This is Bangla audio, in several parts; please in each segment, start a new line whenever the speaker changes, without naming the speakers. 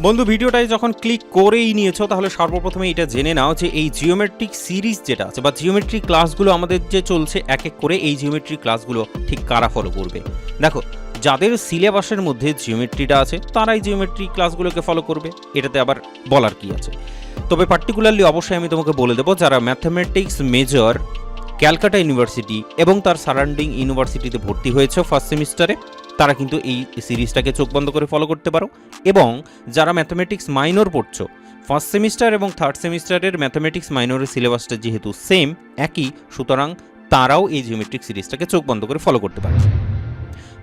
বন্ধু ভিডিওটায় যখন ক্লিক করেই নিয়েছো তাহলে সর্বপ্রথমে এটা জেনে নাও যে এই জিওমেট্রিক সিরিজ যেটা আছে বা জিওমেট্রিক ক্লাসগুলো আমাদের যে চলছে এক এক করে এই জিওমেট্রিক ক্লাসগুলো ঠিক কারা ফলো করবে। দেখো, যাদের সিলেবাসের মধ্যে জিওমেট্রিটা আছে তারাই জিওমেট্রি ক্লাসগুলোকে ফলো করবে, এটাতে আবার বলার কি আছে। তবে পার্টিকুলারলি অবশ্যই আমি তোমাকে বলে দেবো যারা ম্যাথামেটিক্স মেজর ক্যালকাটা ইউনিভার্সিটি এবং তার সারাউন্ডিং ইউনিভার্সিটিতে ভর্তি হয়েছে ফার্স্ট সেমিস্টারে, তারা কিন্তু এই সিরিজটাকে চোখ বন্ধ করে ফলো করতে পারো। এবং যারা ম্যাথামেটিক্স মাইনর পড়ছো, ফার্স্ট সেমিস্টার এবং থার্ড সেমিস্টারের ম্যাথামেটিক্স মাইনরের সিলেবাসটা যেহেতু সেম একই, সুতরাং তারাও এই জিওমেট্রিক সিরিজটাকে চোখ বন্ধ করে ফলো করতে পারো।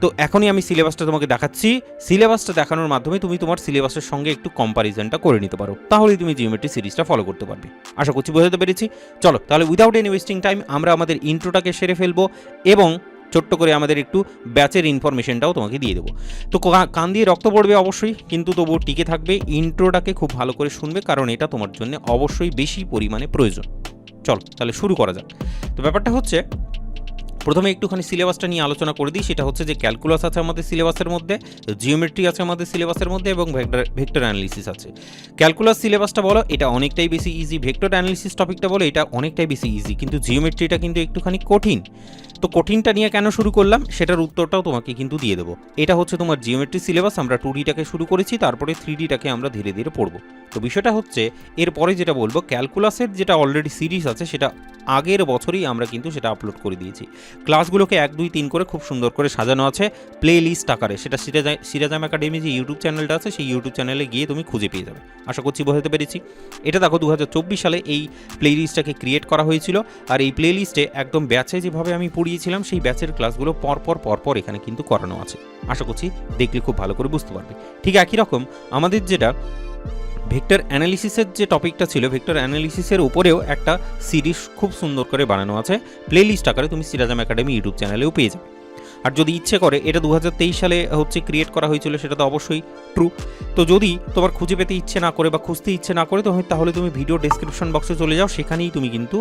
তো এখনই আমি সিলেবাসটা তোমাকে দেখাচ্ছি। সিলেবাসটা দেখানোর মাধ্যমে তুমি তোমার সিলেবাসের সঙ্গে একটু কম্পারিজনটা করে নিতে পারো, তাহলেই তুমি জিওমেট্রি সিরিজটা ফলো করতে পারবে। আশা করছি বোঝাতে পেরেছি। চলো তাহলে উইদাউট এনি ওয়েস্টিং টাইম আমরা আমাদের ইন্ট্রোটাকে সেরে ফেলবো এবং ছোট্ট করে আমাদের একটু ব্যাচের ইনফরমেশনটাও তোমাকে দিয়ে দেবো। তো কান দিয়ে রক্ত পড়বে অবশ্যই, কিন্তু তবুও টিকে থাকবে, ইন্ট্রোটাকে খুব ভালো করে শুনবে, কারণ এটা তোমার জন্য অবশ্যই বেশি পরিমাণে প্রয়োজন। চলো তাহলে শুরু করা যাক। তো ব্যাপারটা হচ্ছে, প্রথমে একটুখানি সিলেবাসটা নিয়ে আলোচনা করে দিই। সেটা হচ্ছে যে ক্যালকুলাস আছে আমাদের সিলেবাসের মধ্যে, জিওমেট্রি আছে আমাদের সিলেবাসের মধ্যে এবং ভেক্টর অ্যানালিসিস আছে। ক্যালকুলাস সিলেবাসটা বলো এটা অনেকটাই বেশি ইজি, ভেক্টর অ্যানালিসিস টপিকটা বলো এটা অনেকটাই বেশি ইজি, কিন্তু জিওমেট্রিটা কিন্তু একটুখানি কঠিন। তো কঠিনটা নিয়ে কেন শুরু করলাম সেটার উত্তরটাও তোমাকে কিন্তু দিয়ে দেবো। এটা হচ্ছে তোমার জিওমেট্রি সিলেবাস, আমরা 2Dটাকে শুরু করেছি, তারপরে 3Dটাকে আমরা ধীরে ধীরে পড়বো। তো বিষয়টা হচ্ছে এরপরে যেটা বলবো, ক্যালকুলাসের যেটা অলরেডি সিরিজ আছে সেটা আগের বছরই আমরা কিন্তু সেটা আপলোড করে দিয়েছি। ক্লাসগুলোকে 1, 2, 3 করে খুব সুন্দর করে সাজানো আছে প্লে লিস্ট আকারে। সেটা সিরাজাম একাডেমি যে ইউটিউব চ্যানেলটা আছে সেই ইউটিউব চ্যানেলে গিয়ে তুমি খুঁজে পেয়ে যাবে। আশা করছি বোঝাতে পেরেছি। এটা দেখো 2024 সালে এই প্লে লিস্টটাকে ক্রিয়েট করা হয়েছিল, আর এই প্লে লিস্টে একদম ব্যাচে যেভাবে আমি পড়িয়েছিলাম সেই ব্যাচের ক্লাসগুলো পরপর এখানে কিন্তু করানো আছে। আশা করছি দেখলে খুব ভালো করে বুঝতে পারবে। ঠিক একই রকম আমাদের যেটা ভেক্টর অ্যানালিসিসের যে টপিকটা ছিল, ভেক্টর অ্যানালিসিসের উপরেও একটা সিরিজ খুব সুন্দর করে বানানো আছে প্লে লিস্ট আকারে, তুমি সিরাজাম একাডেমি ইউটিউব চ্যানেলেও পেয়ে যাবে। আর যদি ইচ্ছে করে, এটা 2023 সালে হচ্ছে ক্রিয়েট করা হয়েছিল, সেটা তো অবশ্যই ট্রু। তো যদি তোমার খুঁজে পেতে ইচ্ছে না করে বা খুঁজতে ইচ্ছে না করে তাহলে তুমি ভিডিও ডেসক্রিপশন বক্সে চলে যাও, সেখানেই তুমি কিন্তু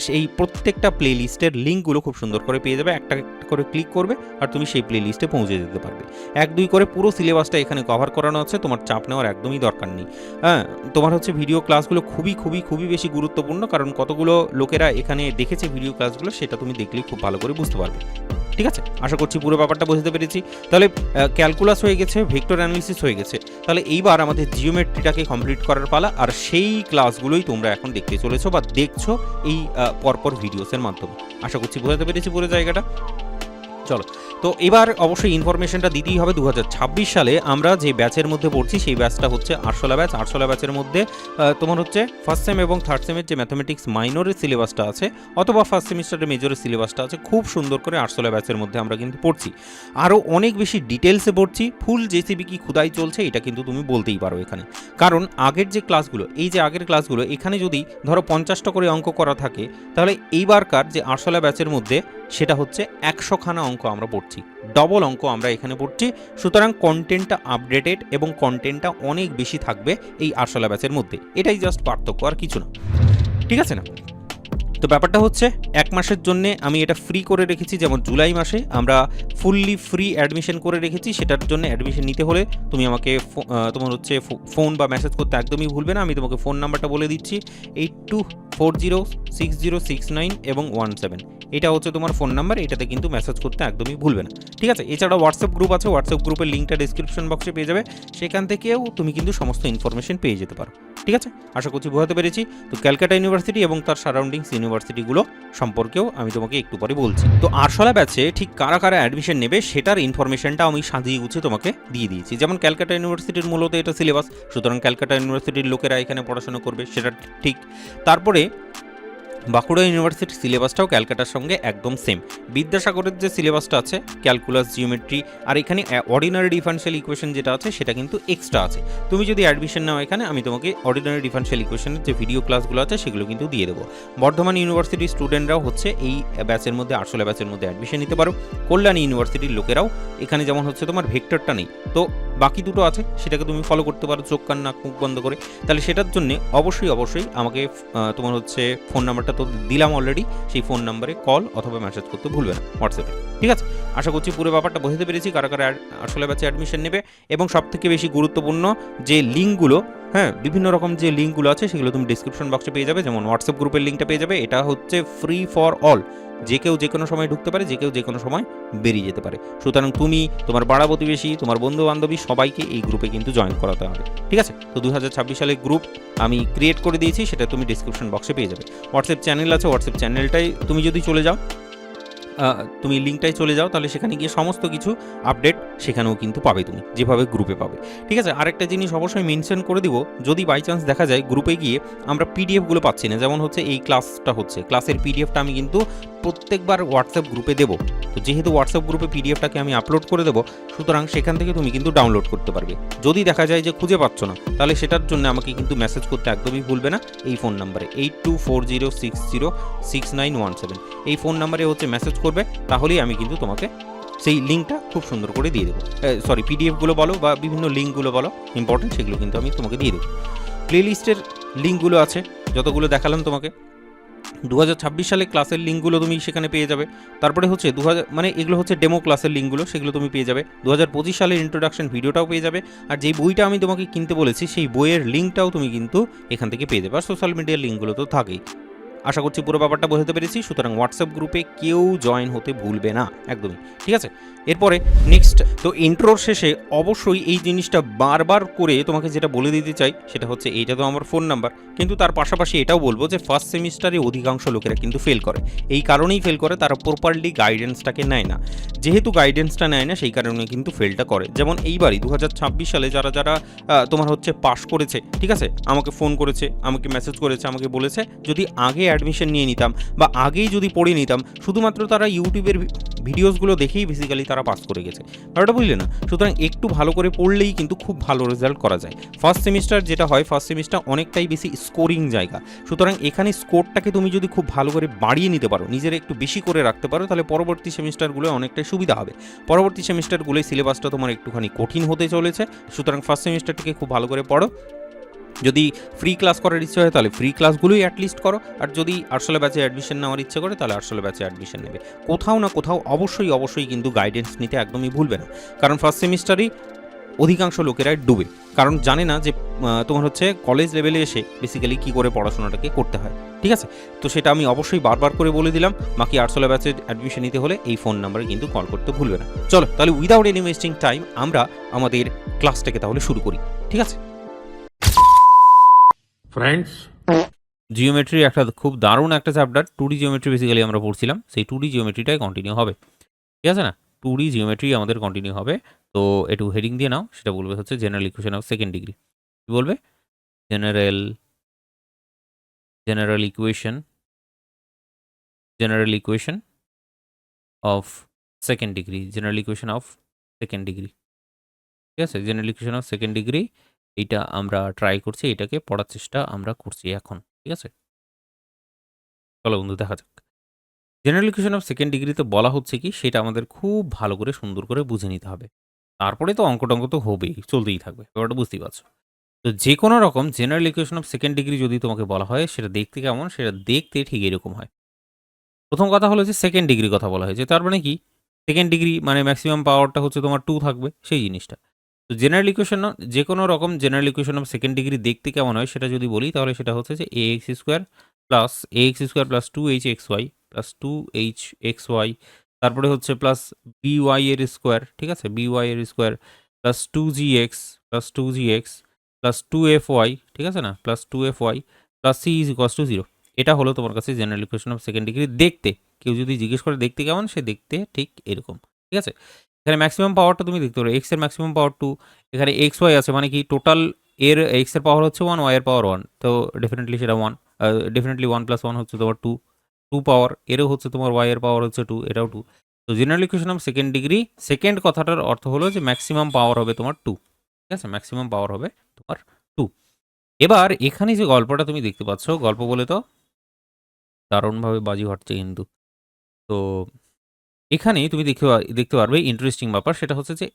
সেই প্রত্যেকটা প্লে লিস্টের লিঙ্কগুলো খুব সুন্দর করে পেয়ে যাবে। একটা করে ক্লিক করবে আর তুমি সেই প্লে লিস্টে পৌঁছে যেতে পারবে। 1, 2 করে পুরো সিলেবাসটা এখানে কভার করানো আছে, তোমার চাপ নেওয়ার একদমই দরকার নেই। হ্যাঁ, তোমার হচ্ছে ভিডিও ক্লাসগুলো খুবই বেশি গুরুত্বপূর্ণ, কারণ কতগুলো লোকেরা এখানে দেখেছে ভিডিও ক্লাসগুলো, সেটা তুমি দেখলেই খুব ভালো করে বুঝতে পারবে। ঠিক আছে, আশা করছি পুরো ব্যাপারটা বুঝতে পেরেছি। তাহলে ক্যালকুলাস হয়ে গেছে, ভেক্টর অ্যানালিসিস হয়ে গেছে, তাহলে এইবার আমাদের জিওমেট্রিটাকে কমপ্লিট করার পালা। আর সেই ক্লাসগুলোই তোমরা এখন দেখতে চলেছো বা দেখছো এই পরপর ভিডিওসের মাধ্যমে। আশা করছি বুঝতে পেরেছি পুরো জায়গাটা। চলো, তো এবার অবশ্যই ইনফরমেশনটা দিতেই হবে। 2026 সালে আমরা যে ব্যাচের মধ্যে পড়ছি সেই ব্যাচটা হচ্ছে আরশোলা ব্যাচ। আরশোলা ব্যাচের মধ্যে তোমার হচ্ছে ফার্স্ট সেম এবং থার্ড সেমের যে ম্যাথামেটিক্স মাইনরের সিলেবাসটা আছে অথবা ফার্স্ট সেমিস্টারের মেজরের সিলেবাসটা আছে, খুব সুন্দর করে আরশোলা ব্যাচের মধ্যে আমরা কিন্তু পড়ছি। আরও অনেক বেশি ডিটেলসে পড়ছি, ফুল জেসিবি কি খুদাই চলছে এটা কিন্তু তুমি বলতেই পারো এখানে। কারণ আগের যে ক্লাসগুলো, এই যে আগের ক্লাসগুলো, এখানে যদি ধরো 50টা করে অঙ্ক করা থাকে, তাহলে এইবারকার যে আরশোলা ব্যাচের মধ্যে সেটা হচ্ছে 100খানা অঙ্ক আমরা পড়ছি, ডবল অঙ্ক আমরা এখানে পড়ছি। সুতরাং কন্টেন্টটা আপডেটেড এবং কন্টেন্টটা অনেক বেশি থাকবে এই আরশোলা ব্যাচের মধ্যে, এটাই জাস্ট পার্থক্য, আর কিছু না। ঠিক আছে না? তো ব্যাপারটা হচ্ছে 1 মাসের জন্য আমি এটা ফ্রি করে রেখেছি, যেমন জুলাই মাসে আমরা ফুললি ফ্রি অ্যাডমিশন করে রেখেছি। সেটার জন্য অ্যাডমিশন নিতে হলে তুমি আমাকে তোমার হচ্ছে ফোন বা মেসেজ করতে একদমই ভুলবে না। আমি তোমাকে ফোন নাম্বারটা বলে দিচ্ছি, 82406069 এবং 17। এটা হচ্ছে তোমার ফোন নাম্বার, এটাতে কিন্তু মেসেজ করতে একদমই ভুলবে না। ঠিক আছে? এছাড়া হোয়াটসঅ্যাপ গ্রুপ আছে, হোয়াটসঅ্যাপ গ্রুপের লিঙ্কটা ডিসক্রিপশন বক্সে পেয়ে যাবে, সেখান থেকেও তুমি কিন্তু সমস্ত ইনফরমেশন পেয়ে যেতে পারো। ঠিক আছে, আশা করছি বোঝাতে পেরেছি। তো ক্যালকাটা ইউনিভার্সিটি এবং তার সারাউন্ডিংস ইউনিভার্সিটিগুলো সম্পর্কেও আমি তোমাকে একটু পরে বলছি। তো আরশোলা ব্যাচে ঠিক কারা কারা অ্যাডমিশন নেবে সেটার ইনফরমেশনটা আমি সাজিয়ে গুছিয়ে তোমাকে দিয়ে দিয়েছি। যেমন ক্যালকাটা ইউনিভার্সিটির মূলত এটা সিলেবাস, সুতরাং ক্যালকাটা ইউনিভার্সিটির লোকেরা এখানে পড়াশোনা করবে, সেটা ঠিক। তারপরে বাঁকুড়া ইউনিভার্সিটির সিলেবাসটাও ক্যালকাটার সঙ্গে একদম সেম। বিদ্যাসাগরের যে সিলেবাসটা আছে ক্যালকুলাস, জিওমেট্রি, আর এখানে অর্ডিনারি ডিফারেনশিয়াল ইকুয়েশন যেটা আছে সেটা কিন্তু এক্সট্রা আছে। তুমি যদি অ্যাডমিশন নাও এখানে, আমি তোমাকে অর্ডিনারি ডিফারেনশিয়াল ইকুয়েশনের যে ভিডিও ক্লাসগুলো আছে সেগুলো কিন্তু দিয়ে দেবো। বর্ধমান ইউনিভার্সিটির স্টুডেন্টরাও হচ্ছে এই ব্যাচের মধ্যে, আরশোলা ব্যাচের মধ্যে অ্যাডমিশন নিতে পারো। কল্যাণী ইউনিভার্সিটির লোকেরাও এখানে, যেমন হচ্ছে তোমার ভেক্টরটা নেই, তো বাকি দুটো আছে সেটাকে তুমি ফলো করতে পারো চোখ কান নাক মুখ বন্ধ করে। তাহলে সেটার জন্য অবশ্যই আমাকে তোমার হচ্ছে ফোন নাম্বারটা তো দিলাম অলরেডি, সেই ফোন নাম্বারে কল অথবা মেসেজ করতে ভুলবে না হোয়াটসঅ্যাপে, ঠিক আছে? আশা করছি পুরো ব্যাপারটা বোঝাতে পেরেছি কারা কারা আসলে ব্যাচে অ্যাডমিশন নেবে। এবং সবথেকে বেশি গুরুত্বপূর্ণ যে লিঙ্কগুলো, হ্যাঁ, বিভিন্ন রকম যে লিঙ্কগুলো আছে সেগুলো তুমি ডিসক্রিপশন বক্সে পেয়ে যাবে। যেমন হোয়াটসঅ্যাপ গ্রুপের লিঙ্কটা পেয়ে যাবে, এটা হচ্ছে ফ্রি ফর অল, যে কেউ যে কোনো সময় ঢুকতে পারে, যে কেউ যে কোনো সময় বেরিয়ে যেতে পারে। সুতরাং তুমি, তোমার পাড়া প্রতিবেশী, তোমার বন্ধু বান্ধবী সবাইকে এই গ্রুপে কিন্তু জয়েন করাতে হবে, ঠিক আছে? তো 2026 সালে গ্রুপ আমি ক্রিয়েট করে দিয়েছি, সেটা তুমি ডিসক্রিপশন বক্সে পেয়ে যাবে। হোয়াটসঅ্যাপ চ্যানেল আছে, হোয়াটসঅ্যাপ চ্যানেলটাই তুমি যদি চলে যাও, তুমি লিঙ্কটাই চলে যাও, তাহলে সেখানে গিয়ে সমস্ত কিছু আপডেট সেখানেও কিন্তু পাবে তুমি, যেভাবে গ্রুপে পাবে, ঠিক আছে? আরেকটা জিনিস অবশ্যই মেনশন করে দিব, যদি বাই চান্স দেখা যায় গ্রুপে গিয়ে আমরা পিডিএফগুলো পাচ্ছি না, যেমন হচ্ছে এই ক্লাসটা হচ্ছে, ক্লাসের পিডিএফটা আমি কিন্তু প্রত্যেকবার হোয়াটসঅ্যাপ গ্রুপে দেবো। তো যেহেতু হোয়াটসঅ্যাপ গ্রুপে পিডিএফটাকে আমি আপলোড করে দেবো, সুতরাং সেখান থেকে তুমি কিন্তু ডাউনলোড করতে পারবে। যদি দেখা যায় যে খুঁজে পাচ্ছ না, তাহলে সেটার জন্য আমাকে কিন্তু মেসেজ করতে একদমই ভুলবে না এই ফোন নাম্বারে 8240606917, এই ফোন নাম্বারে হচ্ছে মেসেজ করবে, তাহলেই আমি কিন্তু তোমাকে সেই লিঙ্কটা খুব সুন্দর করে দিয়ে দেবো। সরি, পিডিএফগুলো বলো বা বিভিন্ন লিঙ্কগুলো বলো ইম্পর্টেন্ট, সেগুলো কিন্তু আমি তোমাকে দিয়ে দেবো। প্লেলিস্টের লিঙ্কগুলো আছে যতগুলো দেখালাম তোমাকে, 2026 সালে ক্লাসের লিঙ্কগুলো তুমি সেখানে পেয়ে যাবে। তারপরে হচ্ছে 2000, মানে এগুলো হচ্ছে ডেমো ক্লাসের লিঙ্কগুলো, সেগুলো তুমি পেয়ে যাবে। 2025 সালের ইন্ট্রোডাকশন ভিডিওটাও পেয়ে যাবে। আর যেই বইটা আমি তোমাকে কিনতে বলেছি সেই বইয়ের লিঙ্কটাও তুমি কিন্তু এখান থেকে পেয়ে যাবে। আর সোশ্যাল মিডিয়ার লিঙ্কগুলো তো থাকেই। আশা করছি পুরো ব্যাপারটা বোঝাতে পেরেছি। সুতরাং হোয়াটসঅ্যাপ গ্রুপে কেউ জয়েন হতে ভুলবে না একদমই, ঠিক আছে? এরপরে নেক্সট, তো ইন্ট্রোর শেষে অবশ্যই এই জিনিসটা বারবার করে তোমাকে যেটা বলে দিতে চাই সেটা হচ্ছে, এইটা তো আমার ফোন নাম্বার, কিন্তু তার পাশাপাশি এটাও বলবো যে ফার্স্ট সেমিস্টারে অধিকাংশ লোকেরা কিন্তু ফেল করে। এই কারণেই ফেল করে, তারা প্রপারলি গাইডেন্সটাকে নেয় না। যেহেতু গাইডেন্সটা নেয় না, সেই কারণে কিন্তু ফেলটা করে। যেমন এইবারই 2026 সালে যারা যারা তোমার হচ্ছে পাশ করেছে, ঠিক আছে, আমাকে ফোন করেছে, আমাকে মেসেজ করেছে, আমাকে বলেছে যদি আগে অ্যাডমিশন নিয়ে নিতাম বা আগেই যদি পড়ে নিতাম, শুধুমাত্র তারা ইউটিউবের ভিডিওসগুলো দেখেই বেসিক্যালি তারা পাস করে গেছে। ব্যাপারটা বুঝলে না? সুতরাং একটু ভালো করে পড়লেই কিন্তু খুব ভালো রেজাল্ট করা যায়। ফার্স্ট সেমিস্টার যেটা হয়, ফার্স্ট সেমিস্টার অনেকটাই বেশি স্কোরিং জায়গা। সুতরাং এখানে স্কোরটাকে তুমি যদি খুব ভালো করে বাড়িয়ে নিতে পারো, নিজের একটু বেশি করে রাখতে পারো, তাহলে পরবর্তী সেমিস্টারগুলো অনেকটাই সুবিধা হবে। পরবর্তী সেমিস্টারগুলোয় সিলেবাসটা তোমার একটুখানি কঠিন হতে চলেছে। সুতরাং ফার্স্ট সেমিস্টারটিকে খুব ভালো করে পড়ো। যদি ফ্রি ক্লাস করার ইচ্ছে হয় তাহলে ফ্রি ক্লাসগুলোই অ্যাটলিস্ট করো, আর যদি আরশোলা ব্যাচে অ্যাডমিশন নেওয়ার ইচ্ছে করে তাহলে আরশোলা ব্যাচে অ্যাডমিশন নেবে। কোথাও না কোথাও অবশ্যই কিন্তু গাইডেন্স নিতে একদমই ভুলবে না, কারণ ফার্স্ট সেমিস্টারই অধিকাংশ লোকেরাই ডুবে, কারণ জানে না যে তোমার হচ্ছে কলেজ লেভেলে এসে বেসিক্যালি কী করে পড়াশোনাটাকে করতে হয়, ঠিক আছে? তো সেটা আমি অবশ্যই বারবার করে বলে দিলাম। বাকি আরশোলা ব্যাচের অ্যাডমিশন নিতে হলে এই ফোন নাম্বারে কিন্তু কল করতে ভুলবে না। চলো তাহলে উইদাউট এনি ওয়েস্টিং টাইম আমরা আমাদের ক্লাসটাকে তাহলে শুরু করি, ঠিক আছে?
ফ্রেন্ডস,
জিওমেট্রি একটা খুব দারুণ একটা চ্যাপ্টার, 2D জিওমেট্রি বেসিক্যালি আমরা পড়ছিলাম, সেই 2D জিওমেট্রিটাই কন্টিনিউ হবে, ঠিক আছে না? 2D জিওমেট্রি আমাদের কন্টিনিউ হবে। তো একটু হেডিং দিয়ে নাও, সেটা বলবে হচ্ছে general equation of second degree. কী বলবে? General general equation general equation of second degree, general equation of second degree, ঠিক আছে? General equation of second degree, এইটা আমরা ট্রাই করছি, এটাকে পড়ার চেষ্টা আমরা করছি এখন, ঠিক আছে? চলো বন্ধু দেখা যাক। জেনারেল ইকুয়েশন অফ সেকেন্ড ডিগ্রিতে বলা হচ্ছে কি, সেটা আমাদের খুব ভালো করে সুন্দর করে বুঝে নিতে হবে। তারপরে তো অঙ্ক টঙ্ক তো হবেই, চলতেই থাকবে, ব্যাপারটা বুঝতেই পারছো। তো যে কোনো রকম general equation of second degree যদি তোমাকে বলা হয়, সেটা দেখতে কেমন? সেটা দেখতে ঠিক এরকম হয়। প্রথম কথা হলো যে সেকেন্ড ডিগ্রি কথা বলা হয়েছে, তার মানে কি? সেকেন্ড ডিগ্রি মানে ম্যাক্সিমাম পাওয়ারটা হচ্ছে তোমার 2 থাকবে, সেই জিনিসটা। তো জেনারেল ইকুয়েশন, যে কোনো রকম general equation of second degree দেখতে কেমন হয় সেটা যদি বলি, তাহলে সেটা হচ্ছে যে ax square plus 2hxy plus 2hxy, তারপরে হচ্ছে প্লাস by এর স্কোয়ার, ঠিক আছে, by এর square plus 2gx plus 2fy, ঠিক আছে না, plus 2fy plus c is equals to 0। এটা হলো তোমার কাছে general equation of second degree দেখতে। কেউ যদি জিজ্ঞেস করে দেখতে কেমন, সে দেখতে ঠিক এরকম, ঠিক আছে? এখানে ম্যাক্সিমাম পাওয়ারটা তুমি দেখতে পারো, এক্স এর ম্যাক্সিমাম পাওয়ার 2, এখানে এক্স ওয়াই আছে, মানে কি টোটাল এর এক্স এর পাওয়ার হচ্ছে 1, ওয়াই এর পাওয়ার 1, তো ডেফিনেটলি সেটা 1, ডেফিনেটলি 1 + 1 হচ্ছে তোমার 2 পাওয়ার, এরও হচ্ছে তোমার ওয়াই এর পাওয়ার হচ্ছে 2, এটাও 2। তো general equation of second degree, second কথাটার অর্থ হলো যে ম্যাক্সিমাম পাওয়ার হবে তোমার 2, ঠিক আছে? ম্যাক্সিমাম পাওয়ার হবে তোমার 2। এবার এখানে যে গল্পটা তুমি দেখতে পাচ্ছ, গল্প বলে তো দারুণভাবে বাজি হচ্ছে কিন্তু। তো এখানে তুমি দেখতে পারবে ইন্টারেস্টিং ব্যাপার সেটা হচ্ছে যে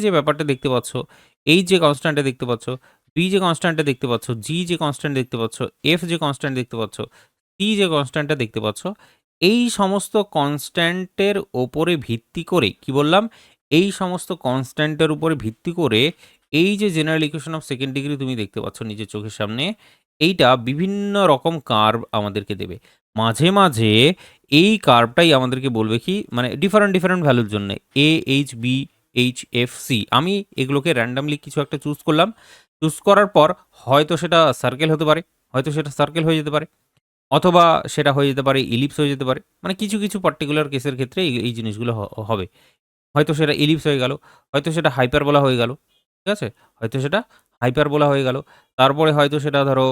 যে ব্যাপারটা দেখতে পাচ্ছ, যে কনস্ট্যান্টটা দেখতে পাচ্ছ, যে কনস্ট্যান্টটা দেখতে পাচ্ছ, যে কনস্ট্যান্ট দেখতে পাচ্ছ, যে কনস্ট্যান্ট দেখতে পাচ্ছ, যে কনস্ট্যান্টটা দেখতে পাচ্ছ, এই সমস্ত কনস্ট্যান্টের উপরে ভিত্তি করে কি বললাম? এই সমস্ত কনস্ট্যান্টের উপরে ভিত্তি করে এই যে general equation of second degree তুমি দেখতে পাচ্ছ নিজের চোখের সামনে, এইটা বিভিন্ন রকম কার্ভ আমাদেরকে দেবে। মাঝে, মাঝে এই কার্ভটাই আমাদেরকে বলবে কি মানে ডিফারেন্ট ভ্যালুর জন্যে A, H, B, H, F, C আমি এগুলোকে র্যান্ডমলি কিছু একটা চুজ করলাম। চুজ করার পর হয়তো সেটা সার্কেল হতে পারে, হয়তো সেটা সার্কেল হয়ে যেতে পারে, অথবা সেটা হয়ে যেতে পারে ইলিপস হয়ে যেতে পারে। মানে কিছু পার্টিকুলার কেসের ক্ষেত্রে এই জিনিসগুলো হবে। হয়তো সেটা ইলিপস হয়ে গেল, হয়তো সেটা হাইপারবোলা হয়ে গেল। ঠিক আছে? হয়তো সেটা হাইপারবোলা হয়ে গেল। তারপরে হয়তো সেটা ধরো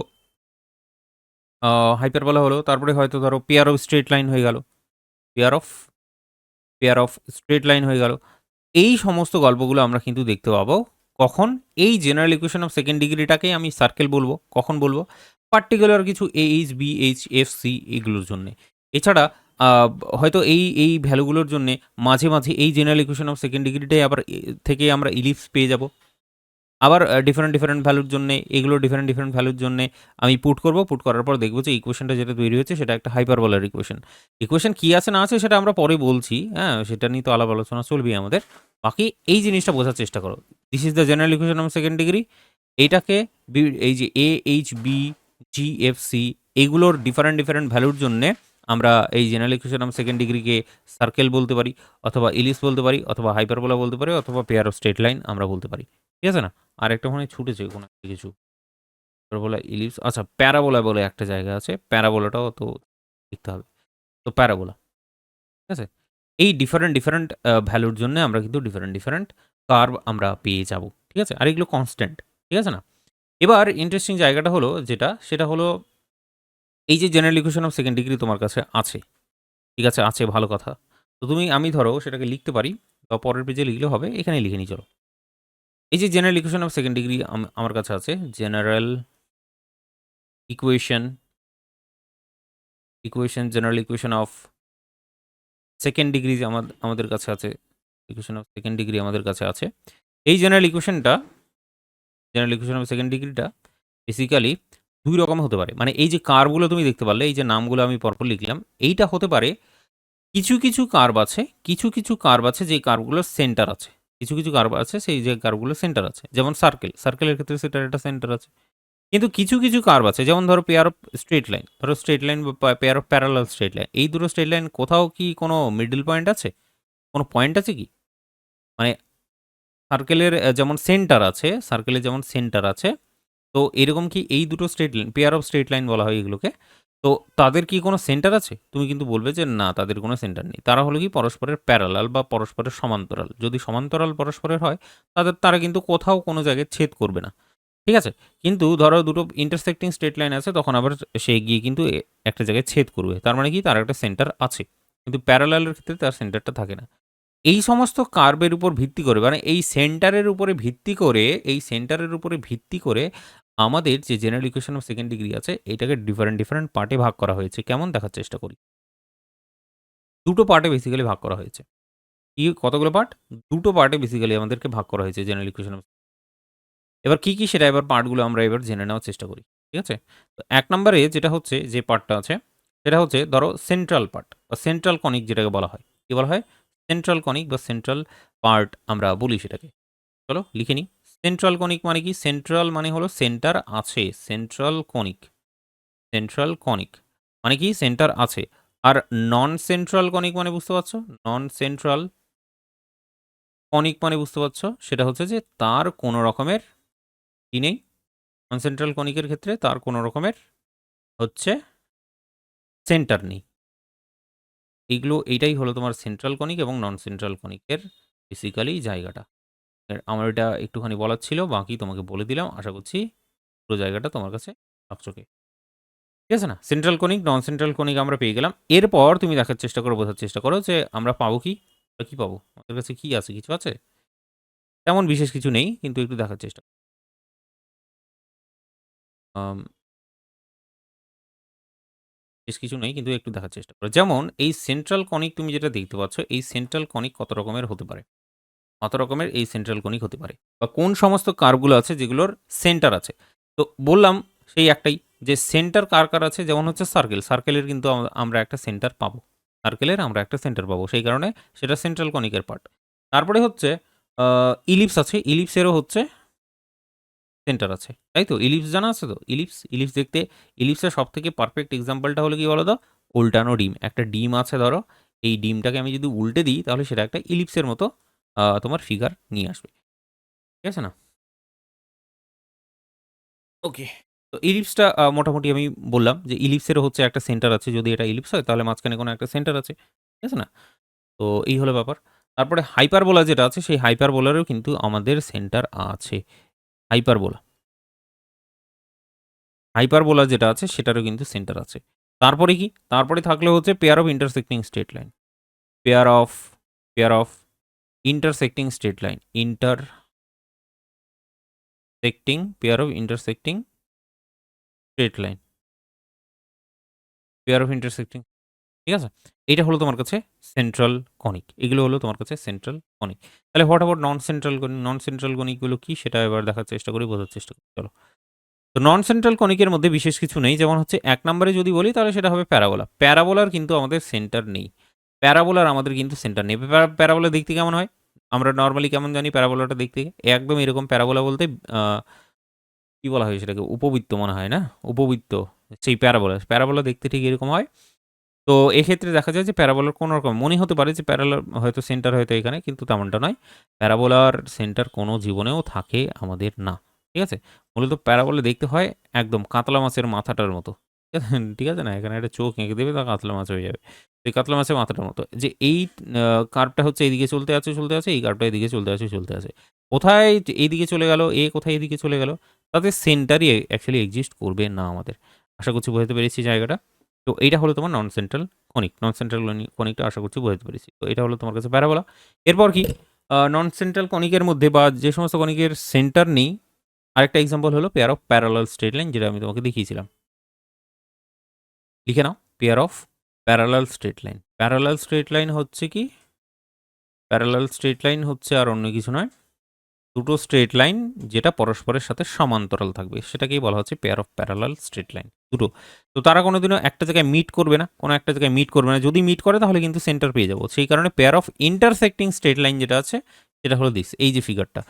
আ হাইপারবোলা হলো। তারপরে হয়তো ধরো পেয়ার অফ স্ট্রেইট লাইন হয়ে গেল। Pair of pair of straight line হয়ে গেল। এই সমস্ত গল্পগুলো আমরা কিন্তু দেখতে পাবো। কখন? এই জেনারেল ইকুয়েশন অফ সেকেন্ড ডিগ্রিটাকেই আমি সার্কেল বলব। কখন বলব? পার্টিকুলার কিছু AH, BH, FC এগুলোর জন্যে। এছাড়া আ হয়তো এই ভ্যালুগুলোর জন্যে মাঝে এই জেনারেল ইকুয়েশন অফ সেকেন্ড ডিগ্রিটাই আবার থেকে আমরা ইলিপস পেয়ে যাব। আবার ডিফারেন্ট ভ্যালুর জন্যে এগুলো ডিফারেন্ট ভ্যালুর জন্যে আমি পুট করব। পুট করার পর দেখব যে ইকুয়েশনটা যেটা তৈরি হয়েছে সেটা একটা হাইপারবোলার ইকুয়েশন। ইকুয়েশন কি আছে না আছে সেটা আমরা পরে বলছি। হ্যাঁ? সেটা নিয়ে তো আলাপ আলোচনা চলবেই আমাদের। বাকি এই জিনিসটা বোঝার চেষ্টা করো। This is the general equation of second degree. এইটাকে এই যে A, H, B, G, F, C এগুলোর ডিফারেন্ট ভ্যালুর জন্যে আমরা এই জেনারেল ইকুয়েশন অফ সেকেন্ড ডিগ্রিকে সার্কেল বলতে পারি, অথবা ইলিপস বলতে পারি, অথবা হাইপারবোলা বলতে পারি, অথবা পেয়ার অফ স্ট্রেইট লাইন আমরা বলতে পারি। ঠিক আছে না? আরেকটা মনে হয় ছুটেছে কোনো একটা কিছু। প্যারাবোলা, ইলিপস আচ্ছা প্যারাবোলা বলে একটা জায়গা আছে। প্যারাবোলাটাও তো লিখতে হবে। তো প্যারাবোলা। ঠিক আছে? এই ডিফারেন্ট ভ্যালুর জন্য আমরা কিন্তু ডিফারেন্ট কার্ভ আমরা পেয়ে যাব। ঠিক আছে? আর এগুলো কনস্ট্যান্ট। ঠিক আছে না? এবার ইন্টারেস্টিং জায়গাটা হলো যেটা, সেটা হলো এই যে general equation of second degree তোমার কাছে আছে। ঠিক আছে? আছে ভালো কথা। তো আমি ধরো সেটাকে লিখতে পারি বা পরের পেজে লিখলেও হবে। এখানেই লিখে নিই চলো। এই যে general equation of second degree আমার কাছে আছে। General equation general equation of second degree যে আমাদের কাছে আছে। ইকুয়েশন অফ সেকেন্ড ডিগ্রি আমাদের কাছে আছে। এই জেনারেল ইকুয়েশন অফ সেকেন্ড ডিগ্রিটা বেসিক্যালি ২ রকম হতে পারে। মানে এই যে কার্ভগুলো তুমি দেখতে পারলে, এই যে নামগুলো আমি পরপর লিখলাম, এইটা হতে পারে কিছু কার্ভ আছে যেই কার্ভগুলোর সেন্টার আছে। কিছু কার্ভ আছে সেই যে কার্ভগুলোর সেন্টার আছে। যেমন সার্কেলের ক্ষেত্রে সেটার একটা সেন্টার আছে। কিন্তু কিছু কার্ভ আছে যেমন ধরো পেয়ার অফ স্ট্রেট লাইন, ধরো স্ট্রেট লাইন বা pair of parallel straight line, এই দুটো স্ট্রেট লাইন কোথাও কি কোনো মিডল পয়েন্ট আছে? কোনো পয়েন্ট আছে কি? মানে সার্কেলের যেমন সেন্টার আছে, তো এরকম কি এই দুটো straight line, pair of straight line বলা হয় এগুলোকে। তো তাদের কি কোনো সেন্টার আছে? তুমি কিন্তু বলবে যে না, তাদের কোনো সেন্টার নেই। তারা হলো কি পরস্পরের প্যারালাল বা পরস্পরের সমান্তরাল। যদি সমান্তরাল পরস্পরের হয় তারা কিন্তু কোথাও কোনো জায়গায় ছেদ করবে না। ঠিক আছে? কিন্তু ধরো দুটো ইন্টারসেক্টিং স্ট্রেট লাইন আছে, তখন আবার সে গিয়ে কিন্তু একটা জায়গায় ছেদ করবে। তার মানে কি তার একটা সেন্টার আছে। কিন্তু প্যারালালের ক্ষেত্রে তার সেন্টারটা থাকে না। এই সমস্ত কার্ভের উপর ভিত্তি করে মানে এই সেন্টারের উপরে ভিত্তি করে আমাদের যে general equation of second degree আছে এটাকে ডিফারেন্ট পার্টে ভাগ করা হয়েছে। কেমন দেখার চেষ্টা করি। দুটো পার্টে বেসিক্যালি ভাগ করা হয়েছে। কতগুলো পার্ট? দুটো পার্টে বেসিক্যালি আমাদেরকে ভাগ করা হয়েছে জেনারেল ইকুয়েশন অফ। এবার কি সেটা এবার পার্টগুলো আমরা এবার জেনে নেওয়ার চেষ্টা করি। ঠিক আছে? তো ১ নম্বরে যেটা হচ্ছে যে পার্টটা আছে সেটা হচ্ছে ধরো সেন্ট্রাল পার্ট বা সেন্ট্রাল কনিক যেটাকে বলা হয়। কি বলা হয়? সেন্ট্রাল কনিক বা সেন্ট্রাল পার্ট আমরা বলি সেটাকে। চলো লিখে নিই। সেন্ট্রাল কনিক মানে কি? সেন্ট্রাল মানে হলো সেন্টার আছে। সেন্ট্রাল কনিক মানে কি? সেন্টার আছে। আর নন সেন্ট্রাল কনিক মানে বুঝতে পারছো? নন সেন্ট্রাল কনিক মানে বুঝতে পারছো? সেটা হচ্ছে যে তার কোনো রকমের কি নেই? নন সেন্ট্রাল কনিকের ক্ষেত্রে তার কোনো রকমের হচ্ছে সেন্টার নেই। এইটাই হলো তোমার সেন্ট্রাল কনিক এবং নন সেন্ট্রাল কনিকের বেসিক্যালি জায়গাটা। আমার এটা একটুখানি বলার ছিল, বাকি তোমাকে বলে দিলাম। আশা করছি পুরো জায়গাটা তোমার কাছে চকচকে। ঠিক আছে না? Central conic, non central conic আমরা পেয়ে গেলাম। এরপর তুমি দেখার চেষ্টা করো, বোঝার চেষ্টা করো যে আমরা পাবো কি? কি পাবো? আমাদের কাছে কি আছে? কিছু আছে? তেমন বিশেষ কিছু নেই, কিন্তু একটু দেখার চেষ্টা আম বেশ কিছু নেই কিন্তু একটু দেখার চেষ্টা করো। যেমন এই সেন্ট্রাল কনিক তুমি যেটা দেখতে পাচ্ছ, এই সেন্ট্রাল কনিক কত রকমের হতে পারে? কত রকমের এই সেন্ট্রাল কনিক হতে পারে? বা কোন সমস্ত কার্ভগুলো আছে যেগুলোর সেন্টার আছে? তো বললাম সেই একটাই যে সেন্টার কার আছে? যেমন হচ্ছে সার্কেল। সার্কেলের কিন্তু আমরা একটা সেন্টার পাবো। সার্কেলের আমরা একটা সেন্টার পাবো। সেই কারণে সেটা সেন্ট্রাল কনিকের পার্ট। তারপরে হচ্ছে আ ইলিপস আছে। ইলিপসেরও হচ্ছে সেন্টার আছে। তাই তো? ইলিপস জানা আছে তো? ইলিপস দেখতে ইলিপসের সবথেকে পারফেক্ট এক্সাম্পলটা হলো কি বলো তো? উল্টানো ডিম। একটা ডিম আছে ধরো, এই ডিমটাকে আমি যদি উল্টে দিই তাহলে সেটা একটা ইলিপসের মতো তোমার ফিগার নিয়ে আসবে। ঠিক আছে না? ওকে। তো ইলিপসটা মোটামুটি আমি বললাম যে ইলিপসেরও হচ্ছে একটা সেন্টার আছে। যদি এটা ইলিপস হয় তাহলে মাঝখানে কোনো একটা সেন্টার আছে। ঠিক আছে না? তো এই হলো ব্যাপার। তারপরে হাইপারবোলা যেটা আছে সেই হাইপারবোলারও কিন্তু আমাদের সেন্টার আছে। হাইপারবোলা। হাইপারবোলা যেটা আছে সেটারও কিন্তু সেন্টার আছে। তারপরে কি? তারপরে থাকলো হচ্ছে pair of intersecting straight line. Pair of pair of intersecting straight line. Pair of intersecting straight line. Pair of intersecting, ঠিক আছে? এইটা হলো তোমার কাছে সেন্ট্রাল কনিক। এগুলো হলো তোমার কাছে সেন্ট্রাল কনিক। তাহলে what about non central conic? Non central কনিকগুলো কি সেটা এবার দেখার চেষ্টা করি, বোঝার চেষ্টা করি। চলো। তো নন সেন্ট্রাল কনিকের মধ্যে বিশেষ কিছু নেই। যেমন হচ্ছে ১ নম্বরে যদি বলি তাহলে সেটা হবে প্যারাবোলা। প্যারাবোলার কিন্তু আমাদের সেন্টার নেই। প্যারাবোলার আমাদের কিন্তু সেন্টার নেই। প্যারাবোলা দেখতে কেমন হয়? আমরা নরমালি কেমন জানি প্যারাবোলাটা দেখতে? একদম এরকম প্যারাবোলা বলতে আ কি বলা হয় সেটাকে? উপবৃত্ত মনে হয় না? উপবৃত্ত সেই প্যারাবোলা। প্যারাবোলা দেখতে ঠিক এরকম হয়। তো এক্ষেত্রে দেখা যায় যে প্যারাবোলার কোনো রকম মনে হতে পারে যে প্যারালার হয়তো সেন্টার হয়তো এখানে, কিন্তু তেমনটা নয়। প্যারাবোলার সেন্টার কোনো জীবনেও থাকে আমাদের না। ঠিক আছে? মূলত প্যারাবোলা দেখতে হয় একদম কাতলা মাছের মাথাটার মতো। ঠিক আছে না? এখানে একটা চোখ এঁকে দেবে তা কাতলা মাছ হয়ে যাবে। এই কাতলা মাছের মাথাটার মতো। যে এই কার্ভটা হচ্ছে এইদিকে চলতে আছে, চলতে আছে, এই কার্ভটা এদিকে চলতে আছে, চলতে আছে। কোথায় এইদিকে চলে গেল, কোথায় এদিকে চলে গেল, তাদের সেন্টারই অ্যাকচুয়ালি এক্সিস্ট করবে না আমাদের। আশা করছি বোঝাতে পেরেছি জায়গাটা। তো এইটা হলো তোমার নন সেন্ট্রাল কনিক। নন সেন্ট্রাল কনিকটা আশা করছি বোঝাতে পেরেছি। তো এটা হলো তোমার কাছে প্যারাবোলা। এরপর কি? নন সেন্ট্রাল কনিকের মধ্যে বা যে সমস্ত কনিকের সেন্টার নেই, আরেকটা এক্সাম্পল হলো pair of parallel straight line, যেটা আমি তোমাকে দেখিয়েছিলাম। লিখে নাও, pair of parallel straight line. Parallel straight line হচ্ছে কি? প্যারালাল স্ট্রেট লাইন হচ্ছে আর অন্য কিছু নয়, দুটো স্ট্রেট লাইন যেটা পরস্পরের সাথে সমান্তরাল থাকবে সেটাকেই বলা হচ্ছে pair of parallel straight line. দুটো। তো তারা কোনোদিনও একটা জায়গায় মিট করবে না, কোনো একটা জায়গায় মিট করবে না। যদি মিট করে তাহলে কিন্তু সেন্টার পেয়ে যাবো। সেই কারণে pair of intersecting straight line যেটা আছে সেটা হলো দিস, এই যে ফিগারটা,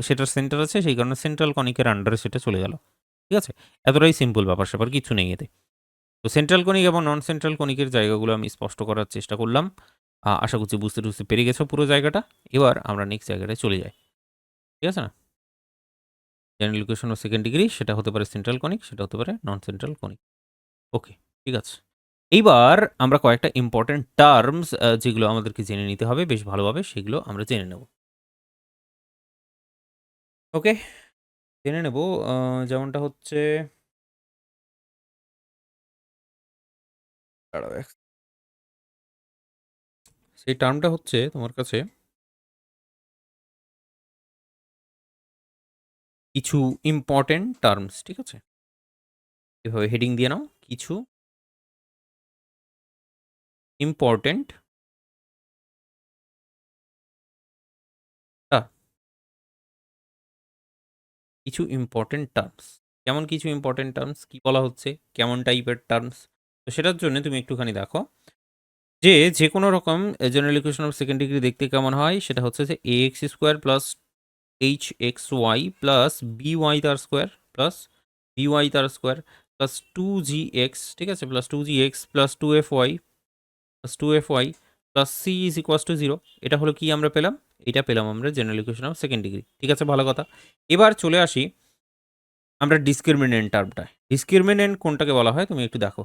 সেটার সেন্টার আছে, সেই কারণে সেন্ট্রাল কনিকের আন্ডারে সেটা চলে গেল। ঠিক আছে? এতটাই সিম্পল ব্যাপার-স্যাপার, কিছু নেই এতে। তো সেন্ট্রাল কনিক এবং নন সেন্ট্রাল কনিকের জায়গাগুলো আমি স্পষ্ট করার চেষ্টা করলাম। আশা করছি বুঝতে পেরে গেছো পুরো জায়গাটা। এবার আমরা নেক্সট জায়গাটায় চলে যাই। ঠিক আছে না? General equation of second degree সেটা হতে পারে সেন্ট্রাল কনিক, সেটা হতে পারে নন সেন্ট্রাল কনিক। ওকে, ঠিক আছে। এইবার আমরা কয়েকটা ইম্পর্টেন্ট টার্মস যেগুলো আমাদেরকে জেনে নিতে হবে বেশ ভালোভাবে, সেগুলো আমরা জেনে নেব। ওকে, জেনে নেব। যেমনটা হচ্ছে, দাঁড়াও সেই টার্মটা হচ্ছে তোমার কাছে কিছু ইম্পর্টেন্ট টার্মস, ঠিক আছে? এভাবে হেডিং দিয়ে নাও, কিছু ইম্পর্টেন্ট কিছু ইম্পর্টেন্ট টার্মস। কেমন কিছু ইম্পর্টেন্ট টার্মস? কি বলা হচ্ছে? কেমন টাইপের টার্মস? তো সেটার জন্য তুমি একটুখানি দেখো যে, যেকোনো রকম general equation of second degree দেখতে কেমন হয়? সেটা হচ্ছে যে ax square plus hxy plus by তার স্কোয়ার প্লাস by তার স্কোয়ার প্লাস 2gx, ঠিক আছে? Plus 2gx plus 2fy plus 2fy plus c is equals to 0। এটা হলো কি আমরা পেলাম? এটা পেলাম আমরা general equation of second degree. ঠিক আছে, ভালো কথা। এবার চলে আসি আমরা ডিসক্রিমিনেন্ট টার্মটায়। ডিসক্রিমিনেন্ট কোনটাকে বলা হয় তুমি একটু দেখো।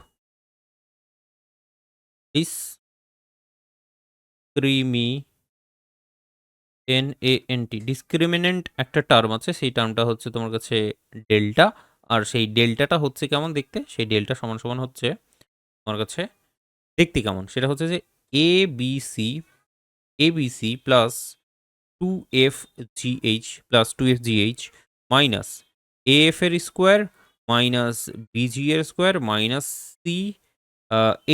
ডিসক্রিমিনেন্ট একটা টার্ম আছে, সেই টার্মটা হচ্ছে তোমার কাছে ডেল্টা। আর সেই ডেল্টাটা হচ্ছে কেমন দেখতে? সেই ডেল্টা সমান সমান হচ্ছে তোমার কাছে দেখতে কেমন? সেটা হচ্ছে যে A B C plus 2fgh plus 2fgh minus F এর স্কোয়ার মাইনাস বিজি এর স্কোয়ার মাইনাস সি